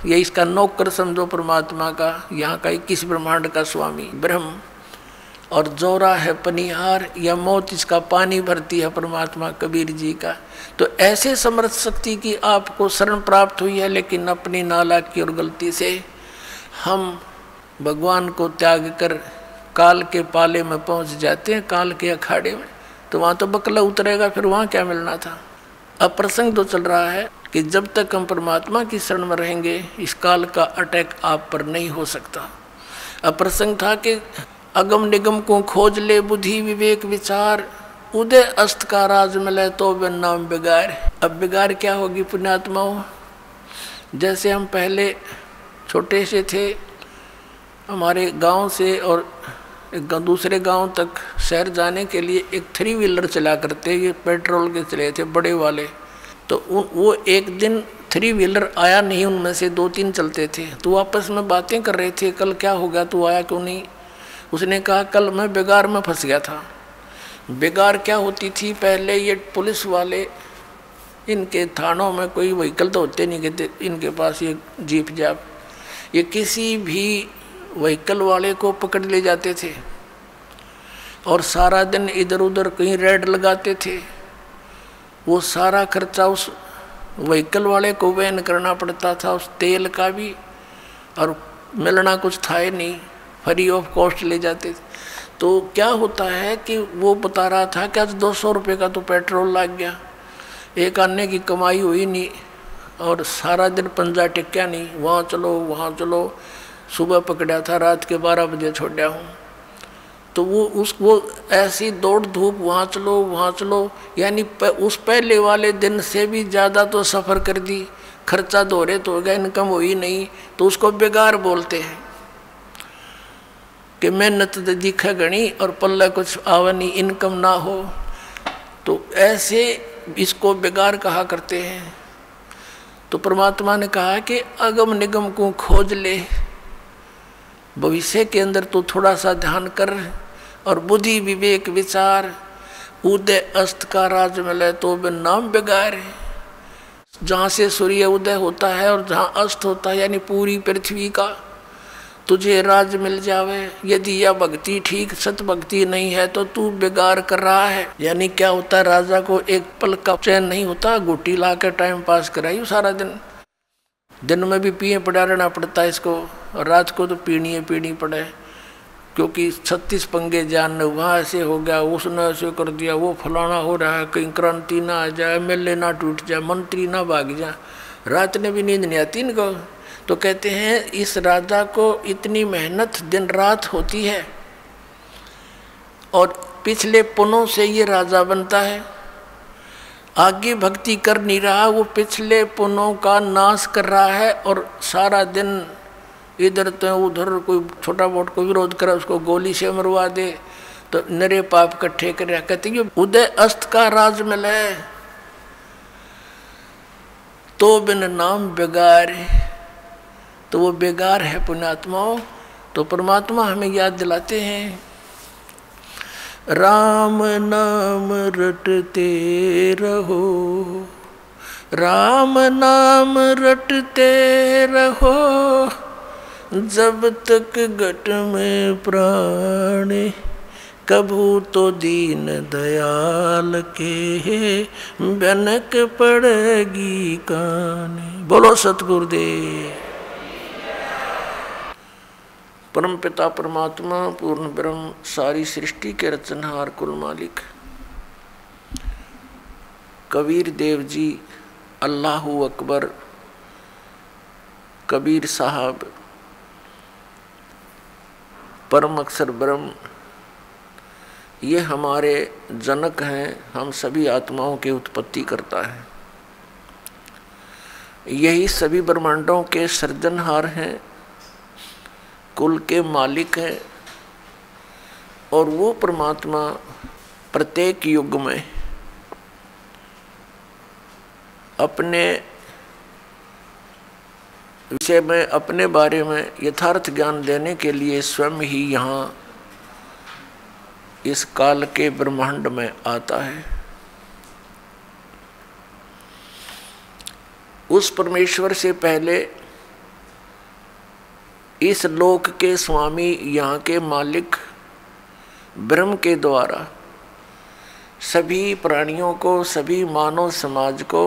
ये इसका नौकर समझो परमात्मा का, यहाँ का 21 ब्रह्मांड का स्वामी ब्रह्म। और जोरा है पनिहार, या मौत इसका पानी भरती है परमात्मा कबीर जी का। तो ऐसे समर्थ शक्ति की आपको शरण प्राप्त हुई है, लेकिन अपनी नालायकी और गलती से हम भगवान को त्याग कर काल के पाले में पहुंच जाते हैं, काल के अखाड़े में। तो वहाँ तो बकला उतरेगा, फिर वहाँ क्या मिलना था। अब प्रसंग तो चल रहा है कि जब तक हम परमात्मा की शरण में रहेंगे, इस काल का अटैक आप पर नहीं हो सकता। अब प्रसंग था कि अगम निगम को खोज ले बुद्धि विवेक विचार, उदय अस्त का राज मिले तो बिन नाम बिगार। अब बिगार क्या होगी पुण्यात्माओं? जैसे हम पहले छोटे से थे, हमारे गांव से और एक दूसरे गांव तक शहर जाने के लिए एक 3 व्हीलर चला करते, ये पेट्रोल के चले थे बड़े वाले। तो वो एक दिन 3 व्हीलर आया नहीं, उनमें से 2-3 चलते थे। तो आपस में बातें कर रहे थे, कल क्या हो गया, तू आया क्यों नहीं? उसने कहा कल मैं बिगार में फंस गया था। बिगार क्या होती थी? पहले ये पुलिस वाले, इनके थानों में कोई व्हीकल तो होते नहीं कहते, इनके पास ये जीप जाप, ये किसी भी व्हीकल वाले को पकड़ ले जाते थे और सारा दिन इधर उधर कहीं रेड लगाते थे। वो सारा खर्चा उस व्हीकल वाले को वहन करना पड़ता था, उस तेल का भी, और मिलना कुछ था ही नहीं, फ्री ऑफ कॉस्ट ले जाते थे। तो क्या होता है कि वो बता रहा था कि आज 200 रुपये का तो पेट्रोल लग गया, एक आने की कमाई हुई नहीं, और सारा दिन पंजा टिक्या नहीं, वहाँ चलो वहाँ चलो। सुबह पकड़ा था, रात के 12 बजे छोड़ा हूँ। तो वो ऐसी दौड़ धूप, वहाँ चलो, यानी उस पहले वाले दिन से भी ज़्यादा तो सफ़र कर दी, खर्चा दोहरे तो हो गया, इनकम हुई नहीं। तो उसको बेगार बोलते हैं कि मेहनत दिखे गणी और पल्ला कुछ आवनी, इनकम ना हो। तो ऐसे इसको बेगार कहा करते हैं। तो परमात्मा ने कहा कि अगम निगम को खोज ले, भविष्य के अंदर तो थोड़ा सा ध्यान कर, और बुद्धि विवेक विचार, उदय अस्त का राज मिले तो बिन नाम बिगार। जहाँ से सूर्य उदय होता है और जहाँ अस्त होता है, यानी पूरी पृथ्वी का तुझे राज मिल जावे। यदि यह भक्ति ठीक सत भक्ति नहीं है तो तू बेगार कर रहा है। यानी क्या होता है, राजा को एक पल का चैन नहीं होता, गुटी ला के टाइम पास कराई सारा दिन में भी पिए पड़ा रहना पड़ता है इसको, और रात को तो पीनी पड़े, क्योंकि 36 पंगे जान, वहाँ ऐसे हो गया, उसने ऐसे कर दिया, वो फलाना हो रहा है, कहीं क्रांति ना आ जाए, MLA ना टूट जाए, मंत्री ना भाग जाए, रात ने भी नींद नहीं आती इनको। तो कहते हैं इस राजा को इतनी मेहनत दिन रात होती है, और पिछले पुनों से ये राजा बनता है, आगे भक्ति कर नहीं रहा, वो पिछले पुनों का नाश कर रहा है, और सारा दिन इधर तो उधर कोई छोटा मोटा को विरोध करे उसको गोली से मरवा दे, तो नरे पाप इकट्ठे कर कहते ये उदय अस्त का राज मिले तो बिन नाम बेगार, तो वो बेगार है पुण्यात्माओं। तो परमात्मा हमें याद दिलाते हैं, राम नाम रटते रहो, राम नाम रटते रहो, जब तक घट में प्राण, कभू तो दीन दयाल के बनक पड़ेगी कान। बोलो सतगुरुदेव। परम पिता परमात्मा पूर्ण ब्रह्म सारी सृष्टि के रचनहार कुल मालिक कबीर देव जी, अल्लाहू अकबर, कबीर साहब, परम अक्षर ब्रह्म, ये हमारे जनक हैं। हम सभी आत्माओं की उत्पत्ति करता है। यही सभी ब्रह्मांडों के सृजनहार हैं, कुल के मालिक हैं। और वो परमात्मा प्रत्येक युग में अपने विषय में, अपने बारे में यथार्थ ज्ञान देने के लिए स्वयं ही यहाँ इस काल के ब्रह्मांड में आता है। उस परमेश्वर से पहले इस लोक के स्वामी, यहाँ के मालिक ब्रह्म के द्वारा सभी प्राणियों को, सभी मानव समाज को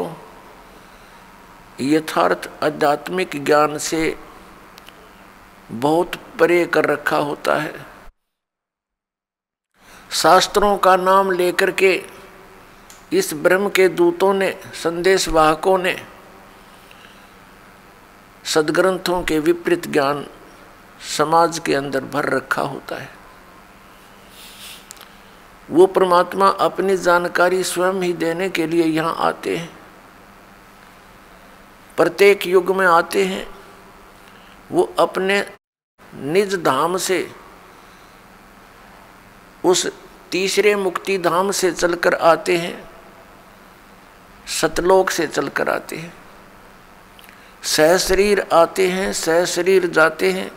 यथार्थ आध्यात्मिक ज्ञान से बहुत परे कर रखा होता है। शास्त्रों का नाम लेकर के इस ब्रह्म के दूतों ने, संदेश वाहकों ने सदग्रंथों के विपरीत ज्ञान समाज के अंदर भर रखा होता है। वो परमात्मा अपनी जानकारी स्वयं ही देने के लिए यहाँ आते हैं, प्रत्येक युग में आते हैं। वो अपने निज धाम से, उस तीसरे मुक्ति धाम से चलकर आते हैं, सतलोक से चलकर आते हैं। सहशरीर आते हैं, सहशरीर जाते हैं।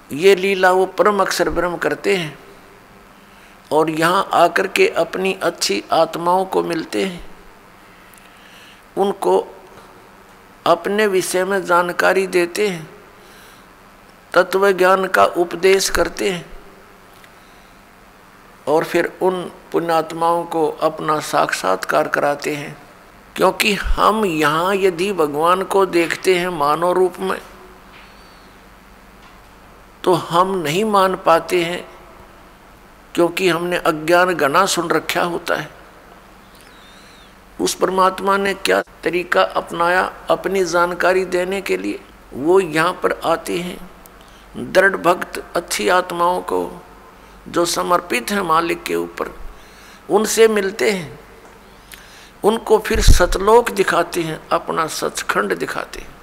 ये लीला वो परम अक्षर ब्रह्म करते हैं और यहाँ आकर के अपनी अच्छी आत्माओं को मिलते हैं, उनको अपने विषय में जानकारी देते हैं, तत्व ज्ञान का उपदेश करते हैं और फिर उन पुण्यात्माओं को अपना साक्षात्कार कराते हैं। क्योंकि हम यहाँ यदि भगवान को देखते हैं मानव रूप में, तो हम नहीं मान पाते हैं, क्योंकि हमने अज्ञान घना सुन रखा होता है। उस परमात्मा ने क्या तरीका अपनाया अपनी जानकारी देने के लिए? वो यहाँ पर आते हैं, दृढ़ भक्त अच्छी आत्माओं को जो समर्पित है मालिक के ऊपर, उनसे मिलते हैं, उनको फिर सतलोक दिखाते हैं, अपना सचखंड दिखाते हैं।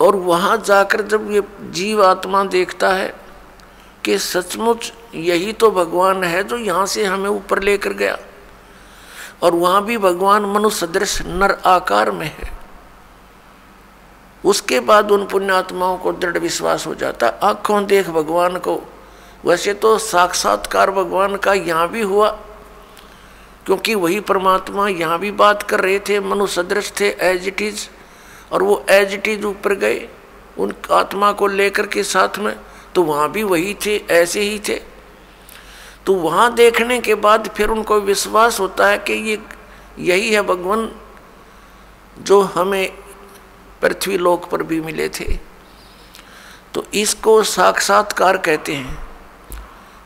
और वहाँ जाकर जब ये जीव आत्मा देखता है कि सचमुच यही तो भगवान है जो यहाँ से हमें ऊपर लेकर गया, और वहाँ भी भगवान मनुष्य सदृश नर आकार में है, उसके बाद उन पुण्यात्माओं को दृढ़ विश्वास हो जाता। आँखों देख भगवान को, वैसे तो साक्षात्कार भगवान का यहाँ भी हुआ, क्योंकि वही परमात्मा यहाँ भी बात कर रहे थे, मनुष्य सदृश थे एज इट इज, और वो एज इट इज ऊपर गए उन आत्मा को लेकर के साथ में, तो वहाँ भी वही थे, ऐसे ही थे। तो वहाँ देखने के बाद फिर उनको विश्वास होता है कि ये यही है भगवान जो हमें पृथ्वी लोक पर भी मिले थे। तो इसको साक्षात्कार कहते हैं।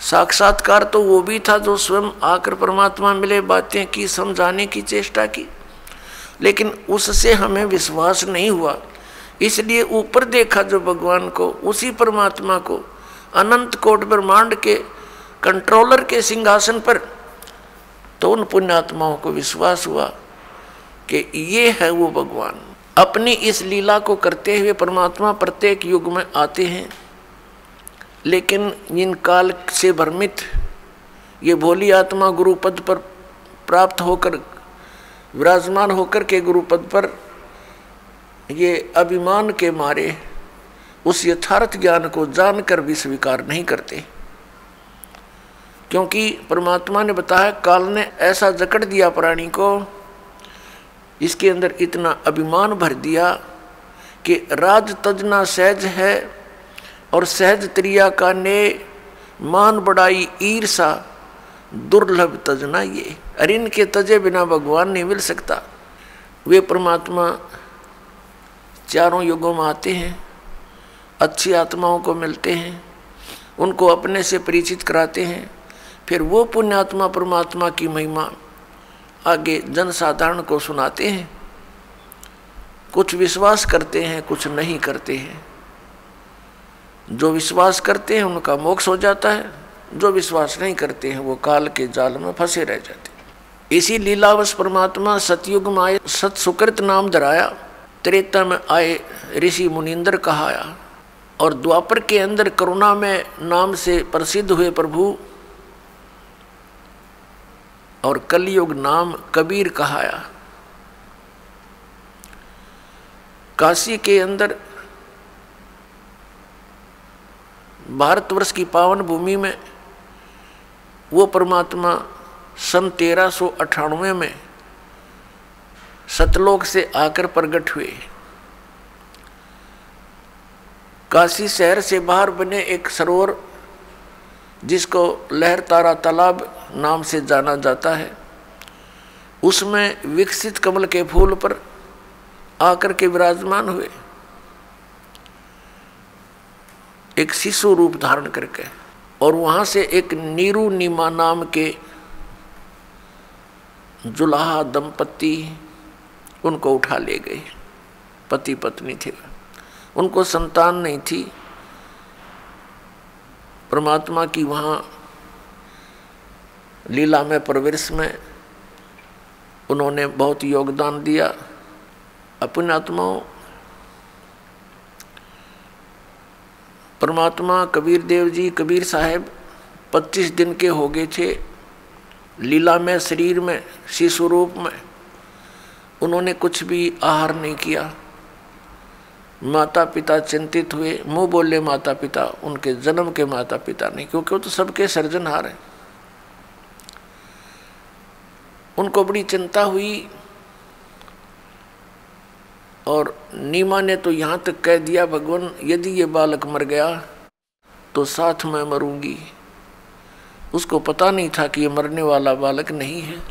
साक्षात्कार तो वो भी था जो स्वयं आकर परमात्मा मिले, बातें की, समझाने की चेष्टा की, लेकिन उससे हमें विश्वास नहीं हुआ, इसलिए ऊपर देखा जो भगवान को, उसी परमात्मा को, अनंत कोट ब्रह्मांड के कंट्रोलर के सिंहासन पर, तो उन पुण्यात्माओं को विश्वास हुआ कि ये है वो भगवान। अपनी इस लीला को करते हुए परमात्मा प्रत्येक युग में आते हैं, लेकिन इन काल से भ्रमित ये भोली आत्मा गुरु पद पर प्राप्त होकर विराजमान होकर के गुरु पद पर ये अभिमान के मारे उस यथार्थ ज्ञान को जानकर भी स्वीकार नहीं करते, क्योंकि परमात्मा ने बताया काल ने ऐसा जकड़ दिया प्राणी को, इसके अंदर इतना अभिमान भर दिया कि राज तजना सहज है और सहज त्रिया का ने मान बढ़ाई ईर्षा दुर्लभ तजना ये। अरे इनके तजे बिना भगवान नहीं मिल सकता। वे परमात्मा चारों युगों में आते हैं, अच्छी आत्माओं को मिलते हैं, उनको अपने से परिचित कराते हैं, फिर वो पुण्यात्मा परमात्मा की महिमा आगे जनसाधारण को सुनाते हैं। कुछ विश्वास करते हैं, कुछ नहीं करते हैं। जो विश्वास करते हैं उनका मोक्ष हो जाता है, जो विश्वास नहीं करते हैं वो काल के जाल में फंसे रह जाते हैं। इसी लीलावश परमात्मा सतयुग में आए, सत सुकृत नाम धराया, त्रेता में आए ऋषि मुनिंदर कहाया, और द्वापर के अंदर करुणा में नाम से प्रसिद्ध हुए प्रभु, और कलयुग नाम कबीर कहाया। काशी के अंदर भारतवर्ष की पावन भूमि में वो परमात्मा सन 1398 में सतलोक से आकर प्रकट हुए। काशी शहर से बाहर बने एक सरोवर जिसको लहर तारा तालाब नाम से जाना जाता है, उसमें विकसित कमल के फूल पर आकर के विराजमान हुए, एक शिशु रूप धारण करके। और वहां से एक नीरू नीमा नाम के जुलाहा दंपति उनको उठा ले गए। पति पत्नी थे, उनको संतान नहीं थी। परमात्मा की वहाँ लीला में प्रवेश में उन्होंने बहुत योगदान दिया। अपने आत्माओं परमात्मा कबीर देव जी, कबीर साहब 25 दिन के हो गए थे लीला में, शरीर में शिशु रूप में। उन्होंने कुछ भी आहार नहीं किया। माता पिता चिंतित हुए, मुंह बोले माता पिता, उनके जन्म के माता पिता नहीं, क्योंकि वो तो सबके सर्जनहार हैं। उनको बड़ी चिंता हुई और नीमा ने तो यहाँ तक कह दिया, भगवान यदि ये बालक मर गया तो साथ में मरूंगी। उसको पता नहीं था कि ये मरने वाला बालक नहीं है।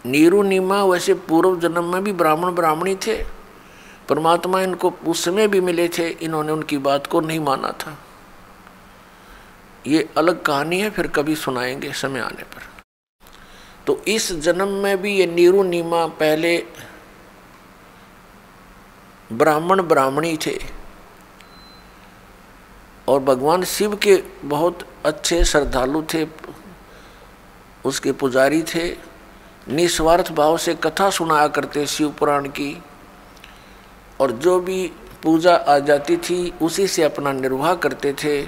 नीरू नीमा वैसे पूर्व जन्म में भी ब्राह्मण ब्राह्मणी थे, परमात्मा इनको उस समय भी मिले थे, इन्होंने उनकी बात को नहीं माना था। ये अलग कहानी है, फिर कभी सुनाएंगे समय आने पर। तो इस जन्म में भी ये नीरू नीमा पहले ब्राह्मण ब्राह्मणी थे और भगवान शिव के बहुत अच्छे श्रद्धालु थे, उसके पुजारी थे। निस्वार्थ भाव से कथा सुनाया करते शिव पुराण की, और जो भी पूजा आ जाती थी उसी से अपना निर्वाह करते थे।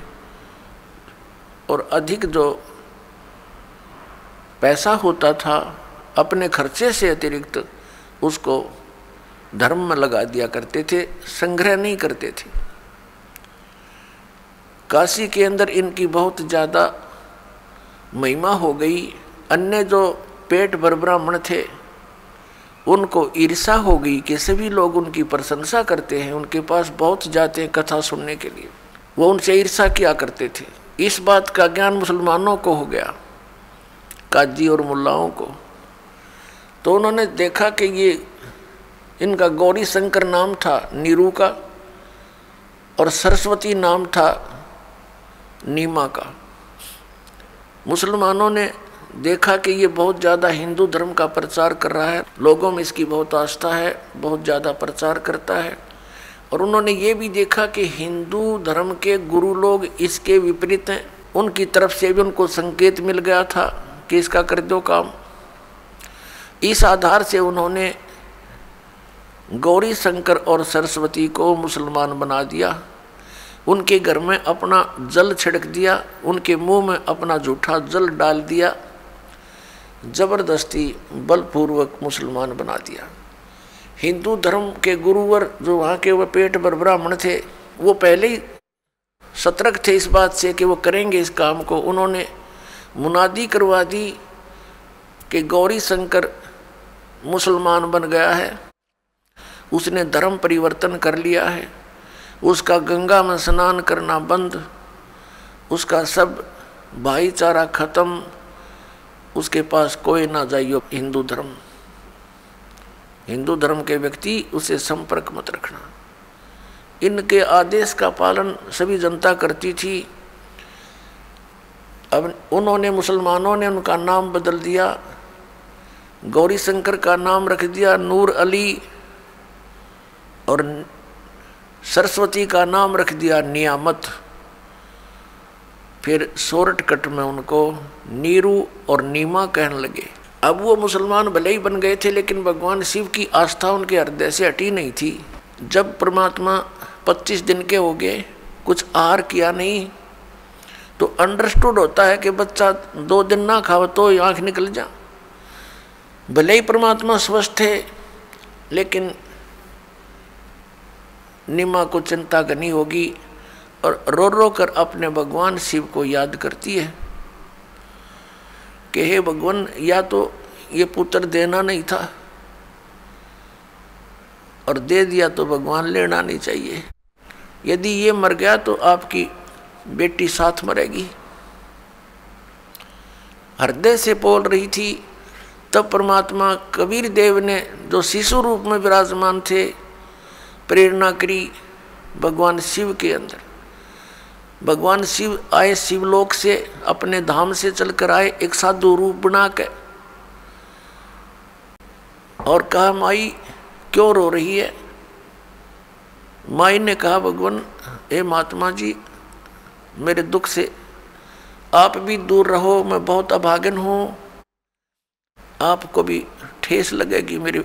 और अधिक जो पैसा होता था अपने खर्चे से अतिरिक्त उसको धर्म में लगा दिया करते थे, संग्रह नहीं करते थे। काशी के अंदर इनकी बहुत ज़्यादा महिमा हो गई। अन्य जो पेट भर ब्राह्मण थे उनको ईर्षा हो गई कि सभी लोग उनकी प्रशंसा करते हैं, उनके पास बहुत जाते हैं कथा सुनने के लिए, वो उनसे ईर्षा किया करते थे। इस बात का ज्ञान मुसलमानों को हो गया, काजी और मुल्लाओं को। तो उन्होंने देखा कि ये इनका गौरी शंकर नाम था नीरू का, और सरस्वती नाम था नीमा का। मुसलमानों ने देखा कि ये बहुत ज़्यादा हिंदू धर्म का प्रचार कर रहा है, लोगों में इसकी बहुत आस्था है, बहुत ज़्यादा प्रचार करता है। और उन्होंने ये भी देखा कि हिंदू धर्म के गुरु लोग इसके विपरीत हैं, उनकी तरफ से भी उनको संकेत मिल गया था कि इसका कर दो काम। इस आधार से उन्होंने गौरी शंकर और सरस्वती को मुसलमान बना दिया, उनके घर में अपना जल छिड़क दिया, उनके मुंह में अपना जूठा जल डाल दिया, जबरदस्ती बलपूर्वक मुसलमान बना दिया। हिंदू धर्म के गुरुवर जो वहाँ के वो पेट भर ब्राह्मण थे, वो पहले ही सतर्क थे इस बात से कि वो करेंगे इस काम को। उन्होंने मुनादी करवा दी कि गौरी शंकर मुसलमान बन गया है, उसने धर्म परिवर्तन कर लिया है, उसका गंगा में स्नान करना बंद, उसका सब भाईचारा खत्म, उसके पास कोई ना जाइयो। हिंदू धर्म के व्यक्ति उससे संपर्क मत रखना। इनके आदेश का पालन सभी जनता करती थी। अब उन्होंने, मुसलमानों ने उनका नाम बदल दिया, गौरी शंकर का नाम रख दिया नूर अली, और सरस्वती का नाम रख दिया नियामत। फिर शॉर्टकट में उनको नीरू और नीमा कहने लगे। अब वो मुसलमान भले ही बन गए थे, लेकिन भगवान शिव की आस्था उनके हृदय से हटी नहीं थी। जब परमात्मा 25 दिन के हो गए, कुछ आहार किया नहीं, तो अंडरस्टूड होता है कि बच्चा 2 दिन ना खाओ तो आँख निकल जा। भले ही परमात्मा स्वस्थ थे, लेकिन निमा को चिंता करनी होगी और रो रो कर अपने भगवान शिव को याद करती है कि हे भगवान, या तो ये पुत्र देना नहीं था और दे दिया तो भगवान लेना नहीं चाहिए। यदि ये मर गया तो आपकी बेटी साथ मरेगी। हृदय से बोल रही थी। तब परमात्मा कबीर देव ने, जो शिशु रूप में विराजमान थे, प्रेरणा करी भगवान शिव के अंदर। भगवान शिव आए शिवलोक से, अपने धाम से चलकर आए एक साधु रूप बना के, और कहा माई क्यों रो रही है। माई ने कहा भगवान, हे महात्मा जी, मेरे दुख से आप भी दूर रहो, मैं बहुत अभागन हूँ, आपको भी ठेस लगेगी मेरी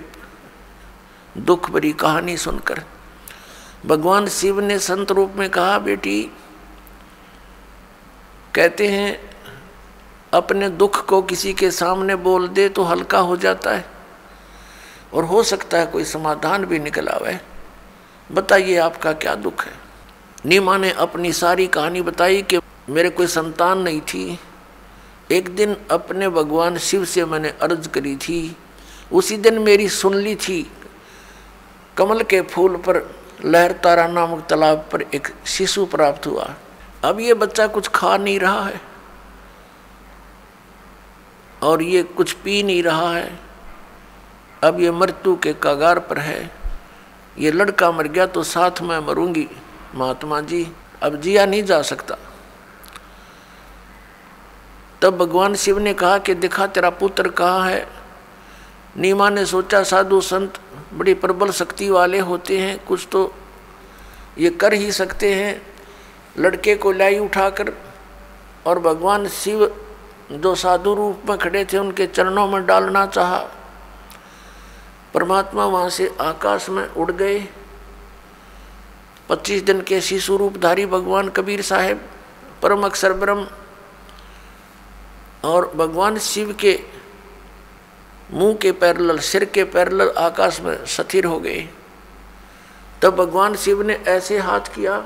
दुख भरी कहानी सुनकर। भगवान शिव ने संत रूप में कहा, बेटी, कहते हैं अपने दुख को किसी के सामने बोल दे तो हल्का हो जाता है और हो सकता है कोई समाधान भी निकल आवे। बताइए आपका क्या दुख है। नीमा ने अपनी सारी कहानी बताई कि मेरे कोई संतान नहीं थी। एक दिन अपने भगवान शिव से मैंने अर्ज करी थी, उसी दिन मेरी सुन ली थी। कमल के फूल पर लहरतारा नामक तालाब पर एक शिशु प्राप्त हुआ। अब ये बच्चा कुछ खा नहीं रहा है और ये कुछ पी नहीं रहा है। अब ये मृत्यु के कगार पर है। ये लड़का मर गया तो साथ में मरूंगी महात्मा जी, अब जिया नहीं जा सकता। तब भगवान शिव ने कहा कि दिखा तेरा पुत्र कहाँ है। नीमा ने सोचा साधु संत बड़ी प्रबल शक्ति वाले होते हैं, कुछ तो ये कर ही सकते हैं। लड़के को लाई उठाकर और भगवान शिव जो साधु रूप में खड़े थे उनके चरणों में डालना चाहा। परमात्मा वहाँ से आकाश में उड़ गए। 25 दिन के शिशु रूपधारी भगवान कबीर साहेब, परम अक्षर ब्रह्म, और भगवान शिव के मुंह के पैरेलल, सिर के पैरेलल आकाश में स्थिर हो गए। तब भगवान शिव ने ऐसे हाथ किया,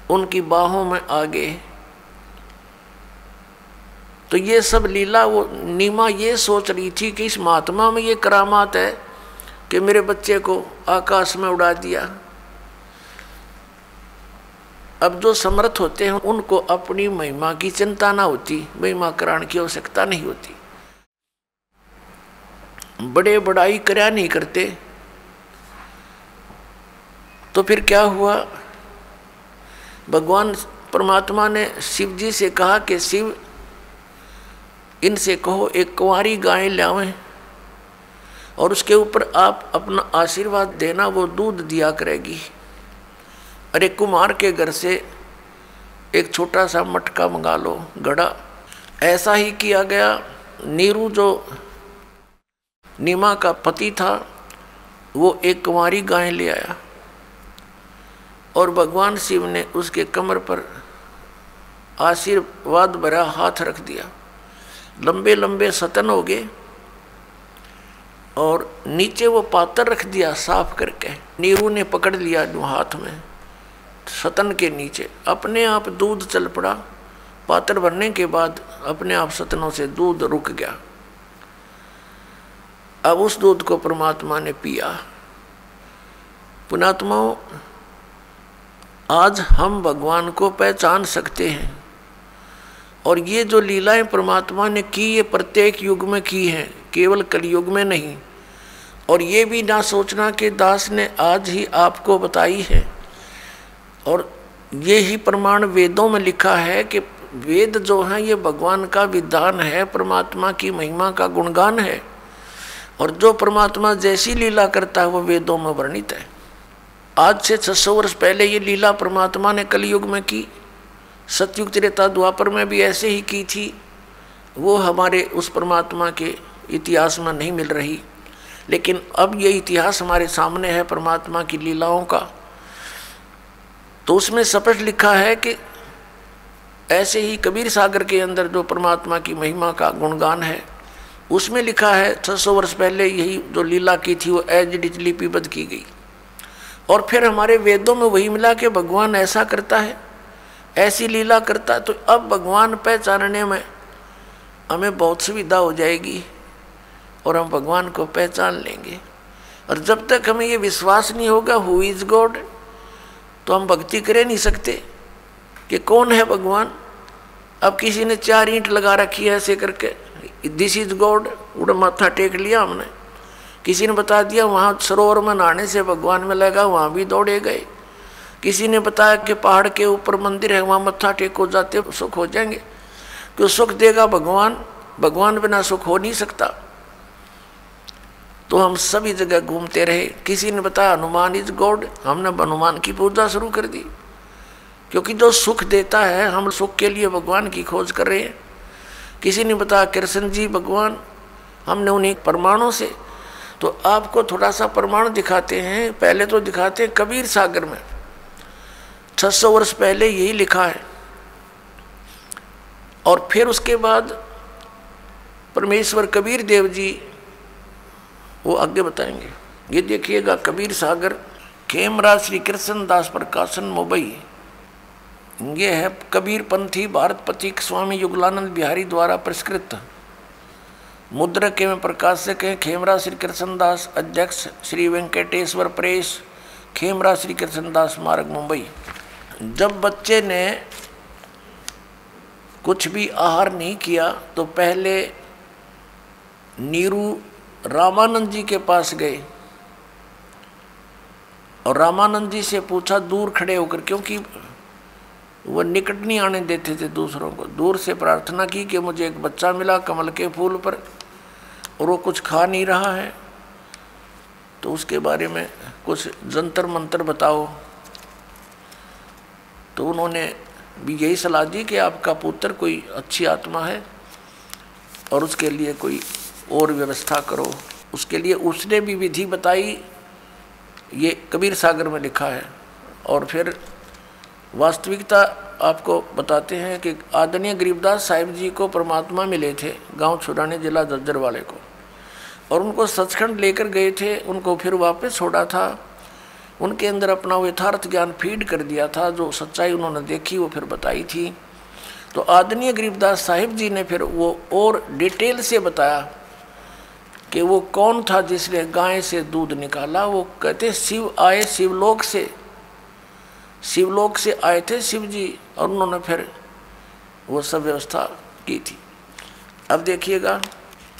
उनकी बाहों में आ गए। तो ये सब लीला, वो नीमा ये सोच रही थी कि इस महात्मा में ये करामात है कि मेरे बच्चे को आकाश में उड़ा दिया। अब जो समर्थ होते हैं उनको अपनी महिमा की चिंता ना होती, महिमा कराने की आवश्यकता नहीं होती। बड़े बड़ाई कर्या नहीं करते। तो फिर क्या हुआ, भगवान परमात्मा ने शिव जी से कहा कि शिव, इनसे कहो एक कुंवारी गाय लावें और उसके ऊपर आप अपना आशीर्वाद देना, वो दूध दिया करेगी। अरे कुमार के घर से एक छोटा सा मटका मंगा लो, घड़ा। ऐसा ही किया गया। नीरू जो नीमा का पति था, वो एक कुंवारी गाय ले आया और भगवान शिव ने उसके कमर पर आशीर्वाद भरा हाथ रख दिया। लंबे लंबे सतन हो गए और नीचे वो पात्र रख दिया साफ करके। नीरू ने पकड़ लिया जो हाथ में सतन के नीचे, अपने आप दूध चल पड़ा। पात्र भरने के बाद अपने आप सतनों से दूध रुक गया। अब उस दूध को परमात्मा ने पिया। पुण्यात्माओं, आज हम भगवान को पहचान सकते हैं और ये जो लीलाएं परमात्मा ने की ये प्रत्येक युग में की हैं, केवल कलयुग में नहीं। और ये भी ना सोचना कि दास ने आज ही आपको बताई है। और ये ही प्रमाण वेदों में लिखा है कि वेद जो है ये भगवान का विधान है, परमात्मा की महिमा का गुणगान है। और जो परमात्मा जैसी लीला करता है वो वेदों में वर्णित है। आज से 600 वर्ष पहले ये लीला परमात्मा ने कलयुग में की, सतयुग त्रेता द्वापर में भी ऐसे ही की थी। वो हमारे उस परमात्मा के इतिहास में नहीं मिल रही, लेकिन अब ये इतिहास हमारे सामने है परमात्मा की लीलाओं का। तो उसमें स्पष्ट लिखा है कि ऐसे ही कबीर सागर के अंदर जो परमात्मा की महिमा का गुणगान है, उसमें लिखा है 600 वर्ष पहले यही जो लीला की थी वो एज इट इज लिपिबद्ध की गई। और फिर हमारे वेदों में वही मिला कि भगवान ऐसा करता है, ऐसी लीला करता है। तो अब भगवान पहचानने में हमें बहुत सुविधा हो जाएगी और हम भगवान को पहचान लेंगे। और जब तक हमें ये विश्वास नहीं होगा हु इज गॉड, तो हम भक्ति कर नहीं सकते कि कौन है भगवान। अब किसी ने 4 ईंट लगा रखी है ऐसे करके, दिस इज गॉड, उड़ा माथा टेक लिया हमने। किसी ने बता दिया वहाँ सरोवर में नहाने से भगवान मिलेगा, वहाँ भी दौड़े गए। किसी ने बताया कि पहाड़ के ऊपर मंदिर है, वहाँ मत्था टेको जाते सुख हो जाएंगे। क्यों सुख देगा भगवान, भगवान बिना सुख हो नहीं सकता। तो हम सभी जगह घूमते रहे। किसी ने बताया हनुमान इज गॉड, हमने हनुमान की पूजा शुरू कर दी, क्योंकि जो सुख देता है हम सुख के लिए भगवान की खोज कर रहे हैं। किसी ने बताया कृष्ण जी भगवान, हमने उन्हीं प्रमाणों से। तो आपको थोड़ा सा प्रमाण दिखाते हैं। पहले तो दिखाते हैं कबीर सागर में 600 वर्ष पहले यही लिखा है, और फिर उसके बाद परमेश्वर कबीर देव जी वो आगे बताएंगे। ये देखिएगा कबीर सागर, खेमराज श्री कृष्ण दास प्रकाशन मुंबई। ये है कबीर पंथी भारत पथिक स्वामी युगलानंद बिहारी द्वारा परिष्कृत। मुद्रक एवं प्रकाशक हैं खेमराज श्री कृष्णदास, अध्यक्ष श्री वेंकटेश्वर प्रेस, खेमराज श्री कृष्णदास मार्ग मुंबई। जब बच्चे ने कुछ भी आहार नहीं किया तो पहले नीरू रामानंद जी के पास गए और रामानंद जी से पूछा दूर खड़े होकर, क्योंकि वो निकट नहीं आने देते थे दूसरों को। दूर से प्रार्थना की कि मुझे एक बच्चा मिला कमल के फूल पर और वो कुछ खा नहीं रहा है, तो उसके बारे में कुछ जंतर मंतर बताओ। तो उन्होंने भी यही सलाह दी कि आपका पुत्र कोई अच्छी आत्मा है और उसके लिए कोई और व्यवस्था करो। उसके लिए उसने भी विधि बताई, ये कबीर सागर में लिखा है। और फिर वास्तविकता आपको बताते हैं कि आदरणीय गरीबदास साहिब जी को परमात्मा मिले थे गांव छुड़ाने जिला जज्जर वाले को, और उनको सचखंड लेकर गए थे। उनको फिर वापस छोड़ा था, उनके अंदर अपना वो यथार्थ ज्ञान फीड कर दिया था। जो सच्चाई उन्होंने देखी वो फिर बताई थी। तो आदरणीय गरीबदास साहिब जी ने फिर वो और डिटेल से बताया कि वो कौन था जिसने गाय से दूध निकाला। वो कहते शिव आए शिवलोक से, शिवलोक से आए थे शिव जी, और उन्होंने फिर वो सब व्यवस्था की थी। अब देखिएगा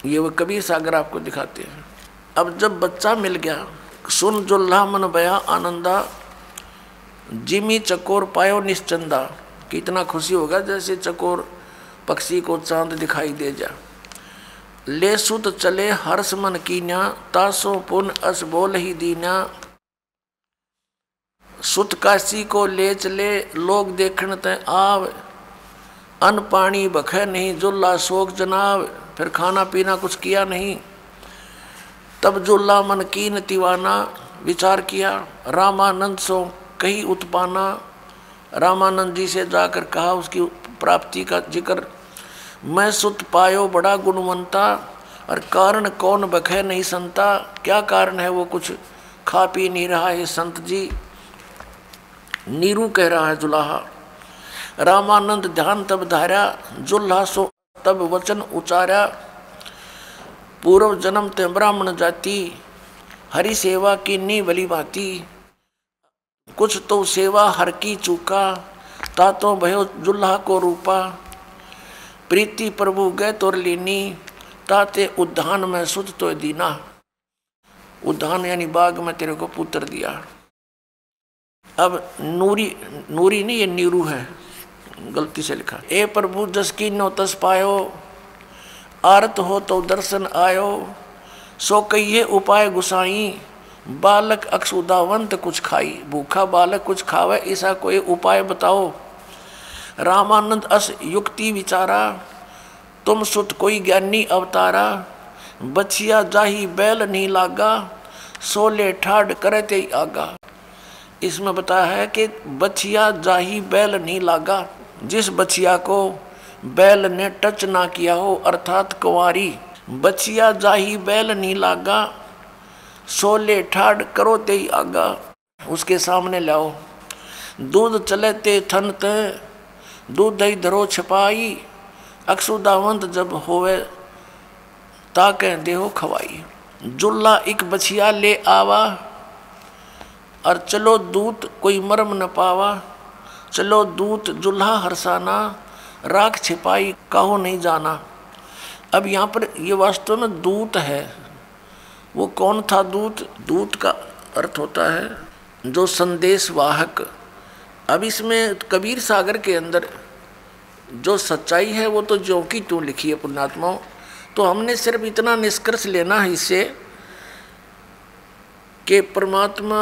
ये वो कबीर सागर आपको दिखाते हैं। अब जब बच्चा मिल गया, सुन जुल्हा मन बया आनंदा, जिमी चकोर पायो निश्चंदा। कितना खुशी होगा जैसे चकोर पक्षी को चांद दिखाई दे जा। ले सुत चले हर्ष मन कीन्या, तासो पुन अस बोल ही दीन्या। सुत काशी को ले चले लोग देखण ते आव, अन्न पानी बखे नहीं जुल्ला शोक जनाब। फिर खाना पीना कुछ किया नहीं, तब जुल्ला मन कीन तिवाना, विचार किया, रामानंद सो कहीं उत्पाना। रामानंद जी से जाकर कहा उसकी प्राप्ति का जिक्र, मैं सुत पायो बड़ा गुणवंता, और कारण कौन बखे नहीं संता। क्या कारण है, वो कुछ खा पी नहीं रहा है संत जी। नीरू कह रहा है जुलाहा। रामानंद ध्यान तब धारा, जुल्हा सो तब वचन उचारा। पूर्व जन्म ते ब्राह्मण जाति, हरि सेवा की नी भली भांति। कुछ तो सेवा हर की चूका, तातो भयो जुल्हा को रूपा। प्रीति प्रभु गए तोर लीनी, ताते उद्यान में सुध तो दीना। उद्यान यानी बाग में तेरे को पुत्र दिया। अब नूरी, नूरी नहीं ये नीरू है, गलती से लिखा। ए प्रभु जस की नो तस पायो, आरत हो तो दर्शन आयो। सो कहिए उपाय गुसाई, बालक अक्षुदावंत कुछ खाई। भूखा बालक कुछ खावे, ऐसा कोई उपाय बताओ। रामानंद अस युक्ति विचारा, तुम सुत कोई ज्ञानी अवतारा। बचिया जाही बैल नहीं लागा, सोले ठाड करते आगा। इसमें बताया है कि बचिया जाही बैल नहीं लागा, जिस बचिया को बैल ने टच ना किया हो, अर्थात कुंवारी। बचिया जाही बैल नहीं लागा, सोले ठाड करो ते आगा। उसके सामने लाओ। दूध चले ते थन ते, दूध दही धरो छपाई। अक्षुदावंत जब होवे, ताके देहो खवाई। जुल्ला एक बछिया ले आवा, और चलो दूत कोई मरम न पावा। चलो दूत जुल्हा हरसाना, राख छिपाई काहो नहीं जाना। अब यहाँ पर ये वास्तव में दूत है। वो कौन था दूत? दूत का अर्थ होता है जो संदेश वाहक। अब इसमें कबीर सागर के अंदर जो सच्चाई है वो तो ज्यों की त्यों लिखी है पुण्यात्माओं। तो हमने सिर्फ इतना निष्कर्ष लेना है इससे कि परमात्मा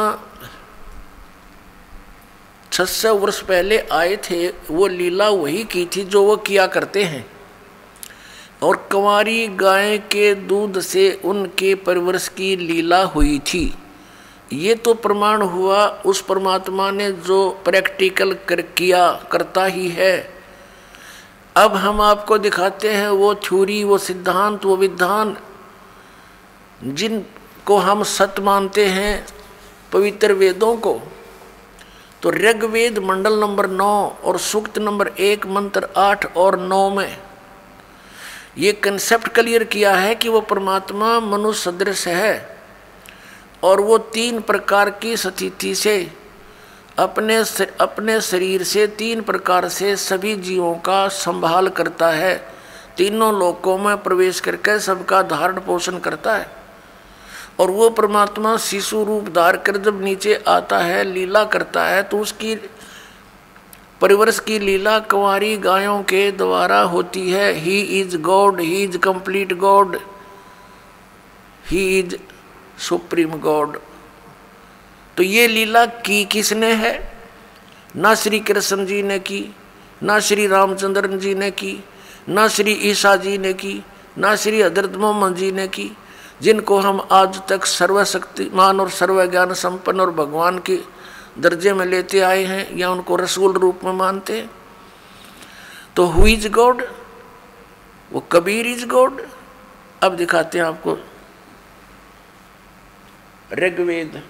600 वर्ष पहले आए थे, वो लीला वही की थी जो वो किया करते हैं। और कंवारी गाय के दूध से उनके परवरिश की लीला हुई थी। ये तो प्रमाण हुआ उस परमात्मा ने जो प्रैक्टिकल किया करता ही है। अब हम आपको दिखाते हैं वो थ्योरी, वो सिद्धांत, वो विधान जिनको हम सत्य मानते हैं, पवित्र वेदों को। तो ऋग्वेद मंडल नंबर 9 और सूक्त नंबर 1 मंत्र 8 और 9 में ये कंसेप्ट क्लियर किया है कि वो परमात्मा मनुष्य सदृश है और वो 3 प्रकार की स्थिति से अपने शरीर से 3 प्रकार से सभी जीवों का संभाल करता है। तीनों लोकों में प्रवेश करके सबका धारण पोषण करता है। और वो परमात्मा शिशु रूप धार कर जब नीचे आता है, लीला करता है, तो उसकी परिवर्ष की लीला कुंवारी गायों के द्वारा होती है। He is God, he is complete God, he is supreme God. तो ये लीला की किसने है? ना श्री कृष्ण जी ने की, ना श्री रामचंद्र जी ने की, ना श्री ईसा जी ने की, ना श्री हजरत मोहम्मद जी ने की, जिनको हम आज तक सर्वशक्तिमान और सर्वज्ञान संपन्न और भगवान के दर्जे में लेते आए हैं या उनको रसूल रूप में मानते हैं। तो हु इज गॉड? वो कबीर इज गॉड। अब दिखाते हैं आपको ऋग्वेद।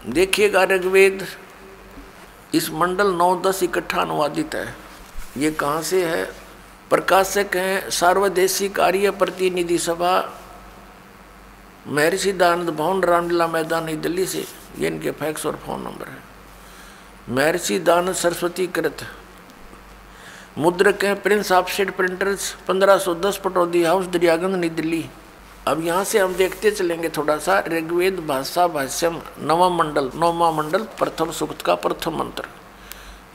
देखिएगा ऋग्वेद इस मंडल 9-10 इकट्ठा अनुवादित है। ये कहाँ से है? प्रकाशक हैं सार्वदेशी कार्य प्रतिनिधि सभा, महर्षि दयानंद भवन, रामलीला मैदान, नई दिल्ली से। ये इनके फैक्स और फ़ोन नंबर है। महर्षि दयानंद सरस्वती कृत। मुद्रक हैं Prince offset printers, 1510 Pataudi house, Daryaganj, नई दिल्ली। अब यहाँ से हम देखते चलेंगे थोड़ा सा। ऋग्वेद भाषा भाष्यम 9वां मंडल प्रथम सूक्त का प्रथम मंत्र।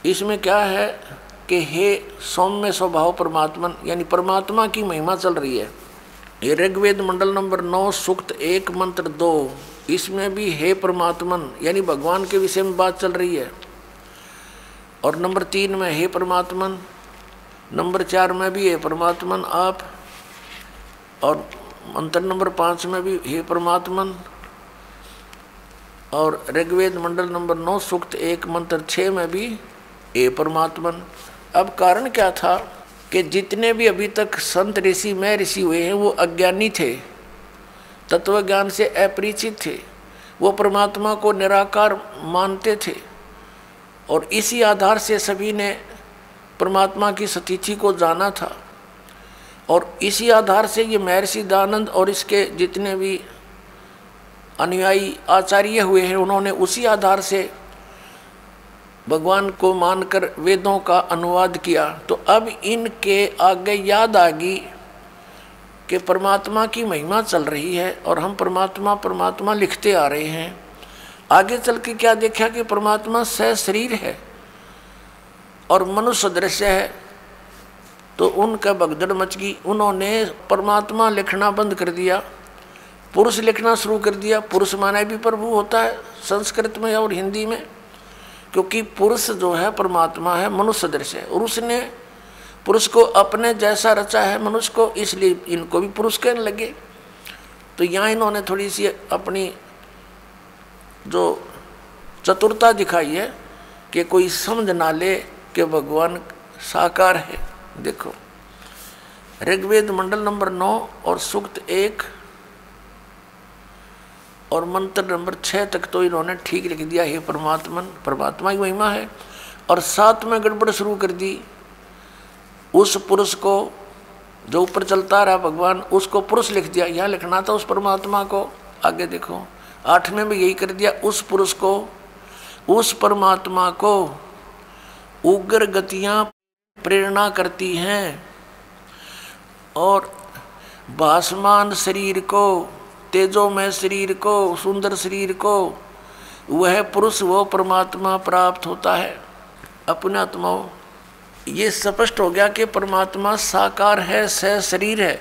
इसमें क्या है कि हे सौम्य स्वभाव परमात्मन, यानी परमात्मा की महिमा चल रही है। ये ऋग्वेद मंडल नंबर 9 सूक्त 1 मंत्र 2, इसमें भी हे परमात्मन यानी भगवान के विषय में बात चल रही है। और नंबर 3 में हे परमात्मन, नंबर 4 में भी हे परमात्मन आप, और मंत्र नंबर 5 में भी हे परमात्मन, और ऋग्वेद मंडल नंबर 9 सूक्त 1 मंत्र 6 में भी हे परमात्मन। अब कारण क्या था कि जितने भी अभी तक संत ऋषि में ऋषि हुए हैं वो अज्ञानी थे, तत्व ज्ञान से अपरिचित थे, वो परमात्मा को निराकार मानते थे, और इसी आधार से सभी ने परमात्मा की सतीथि को जाना था। और इसी आधार से ये महर्षि दयानंद और इसके जितने भी अनुयायी आचार्य हुए हैं, उन्होंने उसी आधार से भगवान को मानकर वेदों का अनुवाद किया। तो अब इनके आगे याद आ गई कि परमात्मा की महिमा चल रही है और हम परमात्मा परमात्मा लिखते आ रहे हैं। आगे चल के क्या देखा कि परमात्मा सशरीर है और मनुष्य दृश्य है, तो उनका भगदड़ मच गई। उन्होंने परमात्मा लिखना बंद कर दिया, पुरुष लिखना शुरू कर दिया। पुरुष माने भी प्रभु होता है संस्कृत में और हिंदी में, क्योंकि पुरुष जो है परमात्मा है, मनुष्य दृश्य है, और उसने पुरुष को अपने जैसा रचा है मनुष्य को, इसलिए इनको भी पुरुष कहने लगे। तो यहाँ इन्होंने थोड़ी सी अपनी जो चतुरता दिखाई है कि कोई समझ ना ले कि भगवान साकार है। देखो ऋग्वेद मंडल नंबर 9 और सूक्त 1 और मंत्र नंबर 6 तक तो इन्होंने ठीक लिख दिया, हे परमात्मन, परमात्मा की महिमा है। और 7 में गड़बड़ शुरू कर दी। उस पुरुष को जो ऊपर चलता रहा भगवान, उसको पुरुष लिख दिया, यहाँ लिखना था उस परमात्मा को। आगे देखो 8 में भी यही कर दिया, उस पुरुष को, उस परमात्मा को उग्र गतियाँ प्रेरणा करती हैं, और भासमान शरीर को, तेजोमय शरीर को, सुंदर शरीर को, वह पुरुष वो परमात्मा प्राप्त होता है अपने आत्माओं। ये स्पष्ट हो गया कि परमात्मा साकार है, सशरीर है।